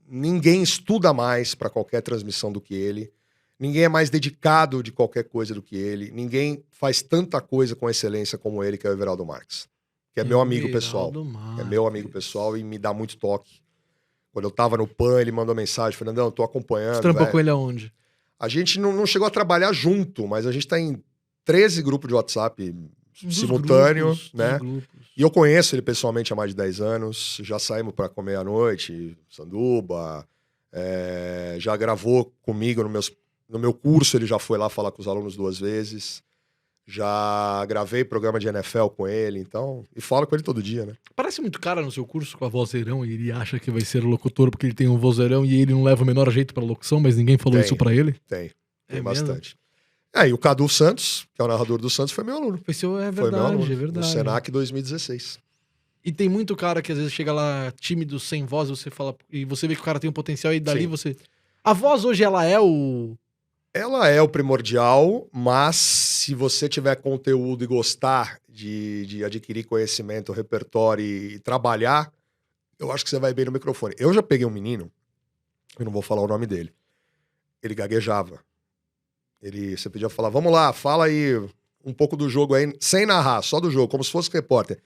Ninguém estuda mais pra qualquer transmissão do que ele. Ninguém é mais dedicado de qualquer coisa do que ele. Ninguém faz tanta coisa com excelência como ele, que é o Everaldo Marques. Que é meu amigo pessoal. É meu amigo pessoal e me dá muito toque. Quando eu tava no PAN, ele mandou mensagem. Fernandão, tô acompanhando. Você trampou velho. com ele aonde? A gente não chegou a trabalhar junto, mas a gente tá em 13 grupos de WhatsApp simultâneo, né? E eu conheço ele pessoalmente há mais de 10 anos. Já saímos pra comer à noite, sanduba. Já gravou comigo no meu curso, ele já foi lá falar com os alunos 2 vezes. Já gravei programa de NFL com ele, então... E falo com ele todo dia, né? Parece muito cara no seu curso com a vozeirão e ele acha que vai ser locutor porque ele tem um vozeirão e ele não leva o menor jeito pra locução, mas ninguém falou isso pra ele? Tem É bastante. E o Cadu Santos, que é o narrador do Santos, foi meu aluno. É Foi meu verdade, aluno, é verdade. no Senac 2016. E tem muito cara que às vezes chega lá tímido, sem voz, você fala... E você vê que o cara tem um potencial e dali Sim. você... A voz hoje, ela é o... Ela é o primordial, mas se você tiver conteúdo e gostar de adquirir conhecimento, repertório e trabalhar, eu acho que você vai bem no microfone. Eu já peguei um menino, eu não vou falar o nome dele, ele gaguejava. Você podia falar, vamos lá, fala aí um pouco do jogo aí, sem narrar, só do jogo, como se fosse repórter.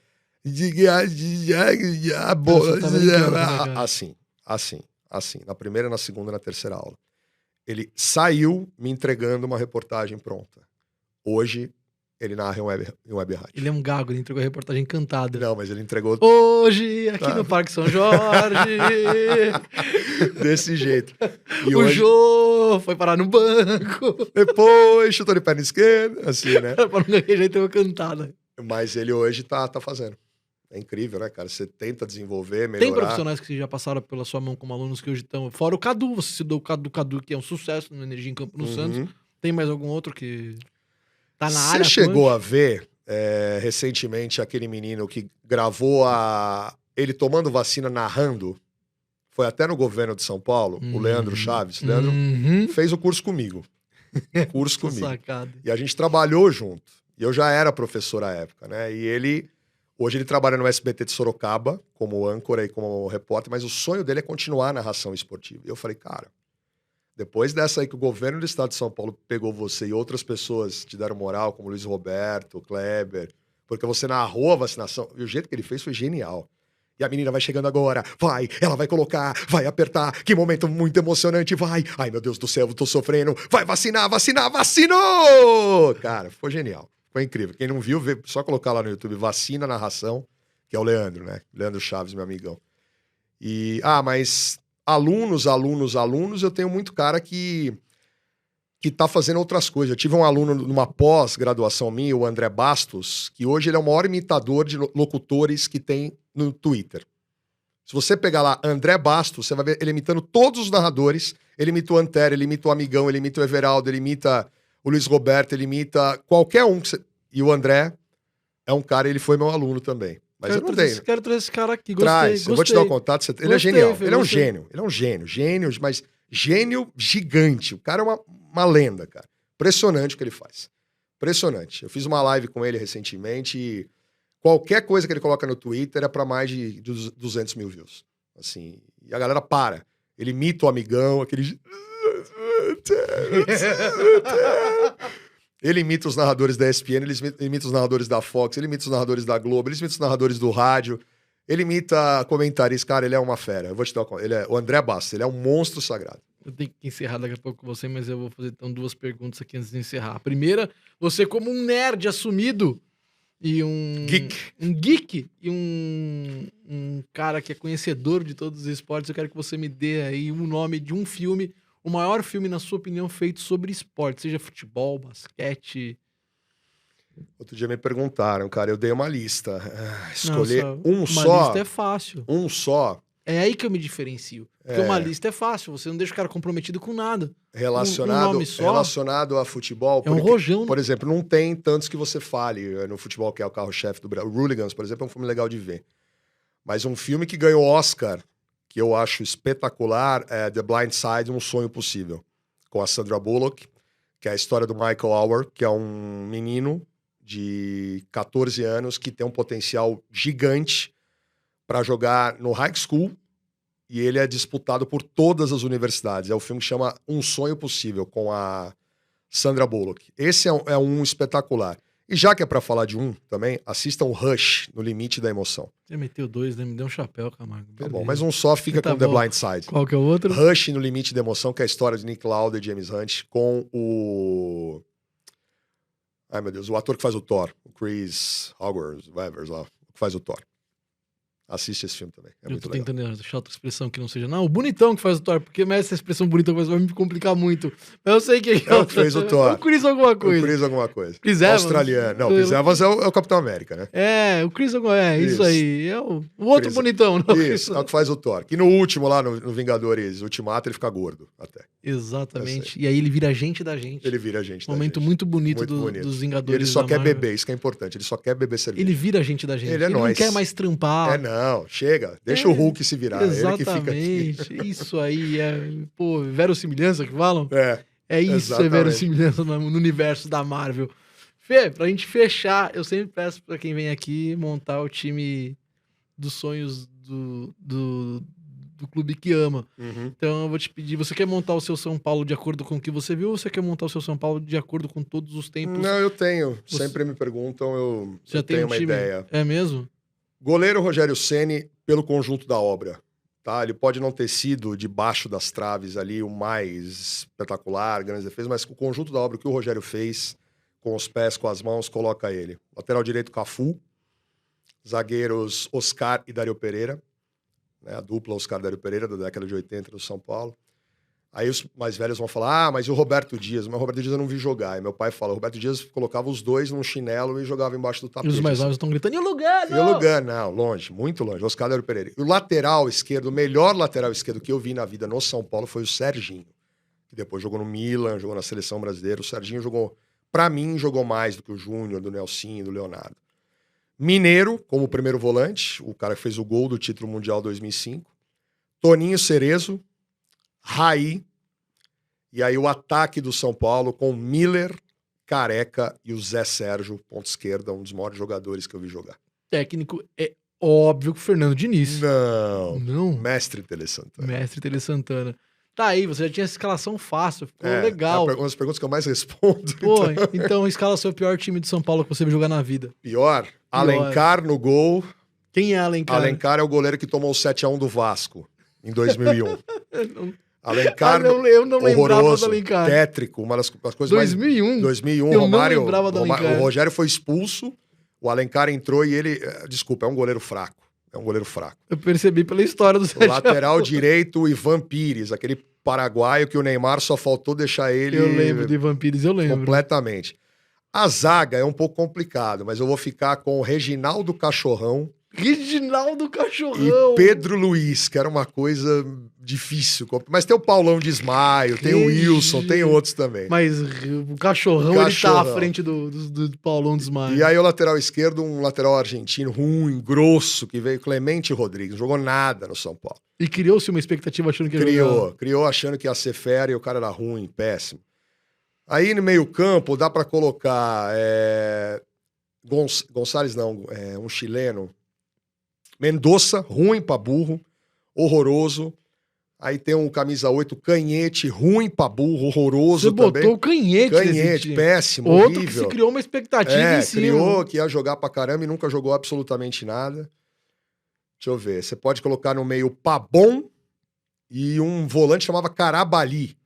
Assim, na primeira, na segunda e na terceira aula. Ele saiu me entregando uma reportagem pronta. Hoje, ele narra em web rádio. Ele é um gago, ele entregou a reportagem cantada. Não, mas ele entregou Hoje, aqui no Parque São Jorge, desse jeito. E o hoje, Jô foi parar no banco. depois, chutou de perna esquerda, assim, né? Para não gaguejar, ele uma cantada. Mas ele hoje tá fazendo. É incrível, né, cara? Você tenta desenvolver, melhorar. Tem profissionais que já passaram pela sua mão como alunos que hoje estão... Fora o Cadu, você citou o Cadu, que é um sucesso no Energia em Campo no Santos. Tem mais algum outro que tá na área? Você chegou a ver recentemente aquele menino que gravou ele tomando vacina narrando? Foi até no governo de São Paulo, o Leandro Chaves. Leandro fez o curso comigo. Sacado. E a gente trabalhou junto. E eu já era professor à época, né? E hoje ele trabalha no SBT de Sorocaba, como âncora e como repórter, mas o sonho dele é continuar a narração esportiva. E eu falei, cara, depois dessa aí que o governo do estado de São Paulo pegou você e outras pessoas te deram moral, como Luiz Roberto, Kleber, porque você narrou a vacinação, e o jeito que ele fez foi genial. E a menina vai chegando agora, ela vai colocar, vai apertar, que momento muito emocionante, vai. Ai, meu Deus do céu, eu tô sofrendo, vai vacinou! Cara, foi genial. Foi incrível. Quem não viu, só colocar lá no YouTube Vacina Narração, que é o Leandro, né? Leandro Chaves, meu amigão. Mas alunos, eu tenho muito cara que tá fazendo outras coisas. Eu tive um aluno numa pós-graduação minha, o André Bastos, que hoje ele é o maior imitador de locutores que tem no Twitter. Se você pegar lá André Bastos, você vai ver ele imitando todos os narradores. Ele imita o Antero, ele imita o Amigão, ele imita o Everaldo, ele imita o Luiz Roberto, ele imita qualquer um. E o André é um cara, ele foi meu aluno também. Mas eu não tenho. Quero trazer esse cara aqui, Traz, eu vou te dar o contato. Ele é genial. Ele é um gênio. Ele é um gênio, mas gênio gigante. O cara é uma lenda, cara. Impressionante o que ele faz. Impressionante. Eu fiz uma live com ele recentemente e qualquer coisa que ele coloca no Twitter é pra mais de 200 mil views. Assim, e a galera para. Ele imita o Amigão, aquele... Ele imita os narradores da ESPN, ele imita os narradores da Fox, ele imita os narradores da Globo, ele imita os narradores do rádio, ele imita comentaristas. Cara, ele é uma fera. Eu vou te dar o André Bastos, ele é um monstro sagrado. Eu tenho que encerrar daqui a pouco com você, mas eu vou fazer então 2 perguntas aqui antes de encerrar. A primeira, você como um nerd assumido e um geek e um cara que é conhecedor de todos os esportes, eu quero que você me dê aí um nome de um filme, o maior filme, na sua opinião, feito sobre esporte, seja futebol, basquete. Outro dia me perguntaram, cara, eu dei uma lista. Escolher um só. Uma lista é fácil. Um só. É aí que eu me diferencio. Porque uma lista é fácil, você não deixa o cara comprometido com nada. Relacionado a futebol. É um rojão. Por exemplo, não tem tantos que você fale no futebol, que é o carro-chefe do Brasil. O Hooligans, por exemplo, é um filme legal de ver. Mas um filme que ganhou Oscar, que eu acho espetacular, é The Blind Side, Um Sonho Possível. Com a Sandra Bullock, que é a história do Michael Howard, que é um menino de 14 anos que tem um potencial gigante para jogar no high school e ele é disputado por todas as universidades. É o filme que chama Um Sonho Possível, com a Sandra Bullock. Esse é um espetacular. E já que é pra falar de um também, assistam Rush, No Limite da Emoção. Você meteu 2, né? Me deu um chapéu, Camargo. Tá Beleza. bom, mas um só fica Tá com The bom. Blind Side. Qual que é o outro? Rush, No Limite da Emoção, que é a história de Nick Lauda e James Hunt com o... Ai, meu Deus, o ator que faz o Thor. O Chris Hemsworth, lá, que faz o Thor. Assiste esse filme também, é Eu muito tô legal. tentando achar outra expressão que não seja. Não, o bonitão que faz o Thor, porque mas essa expressão bonita vai me complicar muito. Mas eu sei que É o que fez o Thor. O Chris alguma O coisa. Chris alguma coisa. Chris Evans. Australiano. Não, Chris Evans é o Capitão América, né? É, o Chris alguma. É, isso Isso. aí. É o outro Chris- bonitão. Não, Isso, é o que faz o Thor. Que no último lá, no Vingadores Ultimato, ele fica gordo até. Exatamente. E aí ele vira agente da gente. Ele vira a gente. Momento da gente. muito bonito, Muito bonito. dos E Vingadores. ele só da quer Marvel. beber, isso que é importante. Ele só quer beber cerveja. Ele vira agente da gente. Ele é não nóis. quer mais trampar. É, não, chega. Deixa o Hulk se virar. Ele que fica aqui. Exatamente. Isso aí é. Pô, verossimilhança que falam? É. É isso, Exatamente. é verossimilhança no universo da Marvel. Fê, pra gente fechar, eu sempre peço pra quem vem aqui montar o time dos sonhos do clube que ama. Uhum. Então eu vou te pedir, você quer montar o seu São Paulo de acordo com o que você viu ou você quer montar o seu São Paulo de acordo com todos os tempos? Não, eu tenho. Você- Sempre me perguntam, eu Já tem tenho um uma time? ideia. É mesmo? Goleiro Rogério Ceni pelo conjunto da obra. Tá? Ele pode não ter sido debaixo das traves ali o mais espetacular, grandes defesas, mas o conjunto da obra que o Rogério fez, com os pés, com as mãos, coloca ele. Lateral direito, Cafu. Zagueiros, Oscar e Dario Pereira. Né? A dupla Oscar e Dario Pereira, da década de 80 do São Paulo. Aí os mais velhos vão falar, mas e o Roberto Dias? Mas o Roberto Dias eu não vi jogar. E meu pai fala, o Roberto Dias colocava os dois num chinelo e jogava embaixo do E tapete. os mais assim. novos estão gritando, e o lugar, E o Lugano, não, longe, muito longe. Oscar Dario Pereira. E o lateral esquerdo, o melhor lateral esquerdo que eu vi na vida no São Paulo foi o Serginho. Que depois jogou no Milan, jogou na seleção brasileira. O Serginho jogou, pra mim, jogou mais do que o Júnior, do Nelsinho, do Leonardo. Mineiro, como primeiro volante, o cara que fez o gol do título mundial 2005. Toninho Cerezo, Raí. E aí o ataque do São Paulo com Miller, Careca e o Zé Sérgio, ponta esquerda, um dos maiores jogadores que eu vi jogar. Técnico é óbvio que o Fernando Diniz. Não. Não. Mestre Tele Santana. Mestre Tele Santana. Tá aí, você já tinha essa escalação fácil, ficou É legal. uma das perguntas que eu mais respondo. Pô, então escala seu pior time de São Paulo que você viu jogar na vida. Pior, Alencar no gol. Quem é Alencar? Alencar é o goleiro que tomou o 7-1 do Vasco em 2001. Não- Alencar, eu não lembrava do horroroso, Alencar. tétrico, uma das coisas 2001? mais... 2001, Eu não Romário, lembrava do Alencar. o Rogério foi expulso, o Alencar entrou e ele... Desculpa, é um goleiro fraco. É um goleiro fraco. Eu percebi pela história do O Sérgio. lateral direito, o Ivan Pires, aquele paraguaio que o Neymar só faltou deixar ele... Eu lembro de Vampires, eu lembro. Completamente. A zaga é um pouco complicado, mas eu vou ficar com o Reginaldo Cachorrão Reginaldo e Cachorrão. Pedro Luiz, que era uma coisa difícil. Mas tem o Paulão de Esmaio, tem o Wilson, tem outros também. Mas o Cachorrão, ele tá à frente do Paulão Desmaio. E aí o lateral esquerdo, um lateral argentino ruim, grosso, que veio Clemente Rodrigues, não jogou nada no São Paulo. E criou-se uma expectativa achando que ia jogar. Criou achando que ia ser fera e o cara era ruim, péssimo. Aí no meio campo dá pra colocar Gonçalves não, um chileno, Mendonça, ruim pra burro, horroroso. Aí tem um camisa 8, Canhete, ruim pra burro, horroroso Você botou também. o Canhete nesse Canhete, time. péssimo, Outro horrível. que se criou uma expectativa em cima. Criou que ia jogar pra caramba e nunca jogou absolutamente nada. Deixa eu ver. Você pode colocar no meio Pabon e um volante chamava Carabali.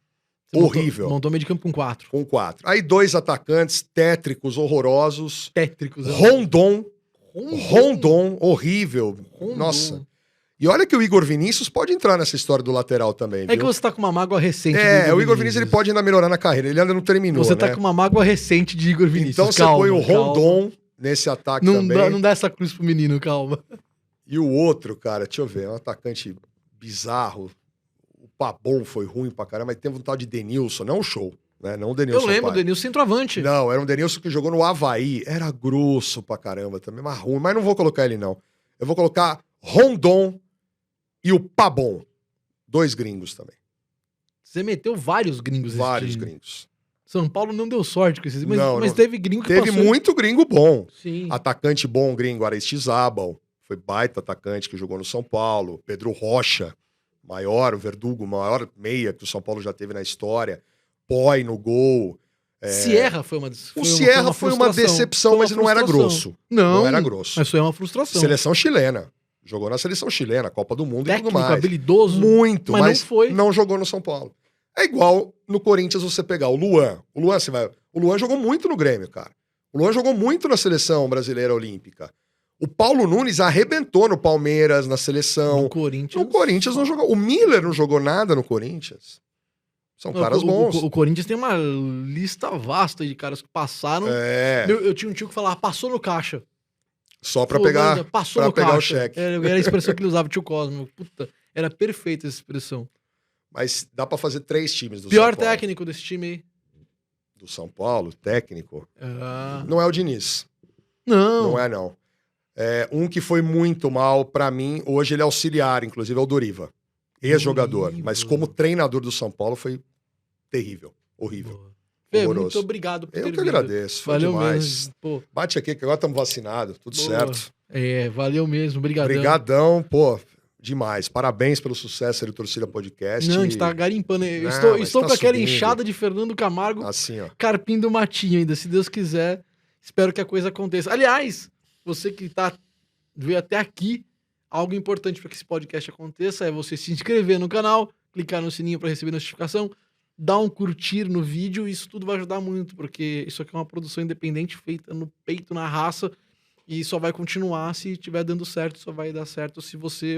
Você Horrível. Montou meio de campo com 4. Com 4. Aí 2 atacantes tétricos, horrorosos. Tétricos. Rondon, horrível. Rondon. Nossa. E olha que o Igor Vinícius pode entrar nessa história do lateral também, É que viu? você tá com uma mágoa recente O Igor Vinícius ele pode ainda melhorar na carreira. Ele ainda não terminou, Você tá né? com uma mágoa recente de Igor Vinícius. Então você Calma, põe o calma. Rondon nesse ataque Não também. não dá essa cruz pro menino, calma. E o outro, cara, deixa eu ver, é um atacante bizarro. O Pabon foi ruim pra caramba, mas tem um tal de Denilson, não o show, né? Não o Denilson. Eu lembro, pai. Denilson centroavante. Não, era um Denilson que jogou no Havaí. Era grosso pra caramba também, mas ruim. Mas não vou colocar ele, não. Eu vou colocar Rondon e o Pabon. 2 gringos também. Você meteu vários gringos nesse Vários time. gringos. São Paulo não deu sorte com esses, mas, Não, mas não. teve gringo que Teve passou. muito gringo bom. Sim. Atacante bom gringo, Aristizábal. Foi baita atacante que jogou no São Paulo. Pedro Rocha, maior, o Verdugo, maior meia que o São Paulo já teve na história. Poi no gol. Sierra foi uma O Sierra foi uma decepção, Foi uma mas não era frustração. grosso. Não, era grosso. Mas foi uma frustração. Seleção chilena. Jogou na seleção chilena, Copa do Mundo Técnico, e tudo mais. habilidoso. Muito, mas mas não foi. não jogou no São Paulo. É igual no Corinthians você pegar o Luan. O Luan jogou muito no Grêmio, cara. O Luan jogou muito na seleção brasileira olímpica. O Paulo Nunes arrebentou no Palmeiras, na seleção. No Corinthians. No Corinthians não jogou. O Miller não jogou nada no Corinthians. São caras bons. O Corinthians tem uma lista vasta de caras que passaram. Eu tinha um tio que falava, passou no caixa. Só pra Fulano, pegar, passou pra no pegar o caixa. cheque. Era a expressão que ele usava, tio Cosmo. Puta, era perfeita essa expressão. Mas dá pra fazer 3 times do Pior São Paulo. técnico desse time aí. Do São Paulo, técnico. Ah, Não é o Diniz. não. Não é, não. Um que foi muito mal, pra mim, hoje ele é auxiliar, inclusive é o Doriva. Ex-jogador. Doriva. Mas como treinador do São Paulo foi terrível. Horrível. Boa. Fê, Horroroso. muito obrigado por Eu ter que vindo. agradeço. Foi Valeu demais. mesmo. Pô, Bate aqui que agora estamos vacinados. Tudo boa. certo. Valeu mesmo. Obrigadão. Obrigadão, pô. Demais. Parabéns pelo sucesso aí do Torcida Podcast. Não, a gente tá garimpando. Não, Estou mas com tá aquela subindo. enxada de Fernando Camargo Assim, ó. carpindo o matinho ainda, se Deus quiser. Espero que a coisa aconteça. Aliás, você que veio até aqui, algo importante para que esse podcast aconteça é você se inscrever no canal, clicar no sininho para receber notificação, dar um curtir no vídeo, isso tudo vai ajudar muito, porque isso aqui é uma produção independente feita no peito, na raça, e só vai continuar se estiver dando certo, só vai dar certo se você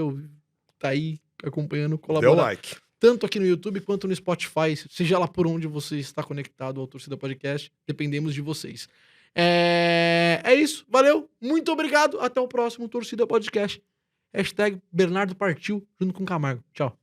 tá aí acompanhando, Deu colaborar. like. Tanto aqui no YouTube quanto no Spotify, seja lá por onde você está conectado ao Torcida Podcast, dependemos de vocês. É isso, valeu, muito obrigado, até o próximo Torcida Podcast. #Bernardo partiu junto com Camargo. Tchau.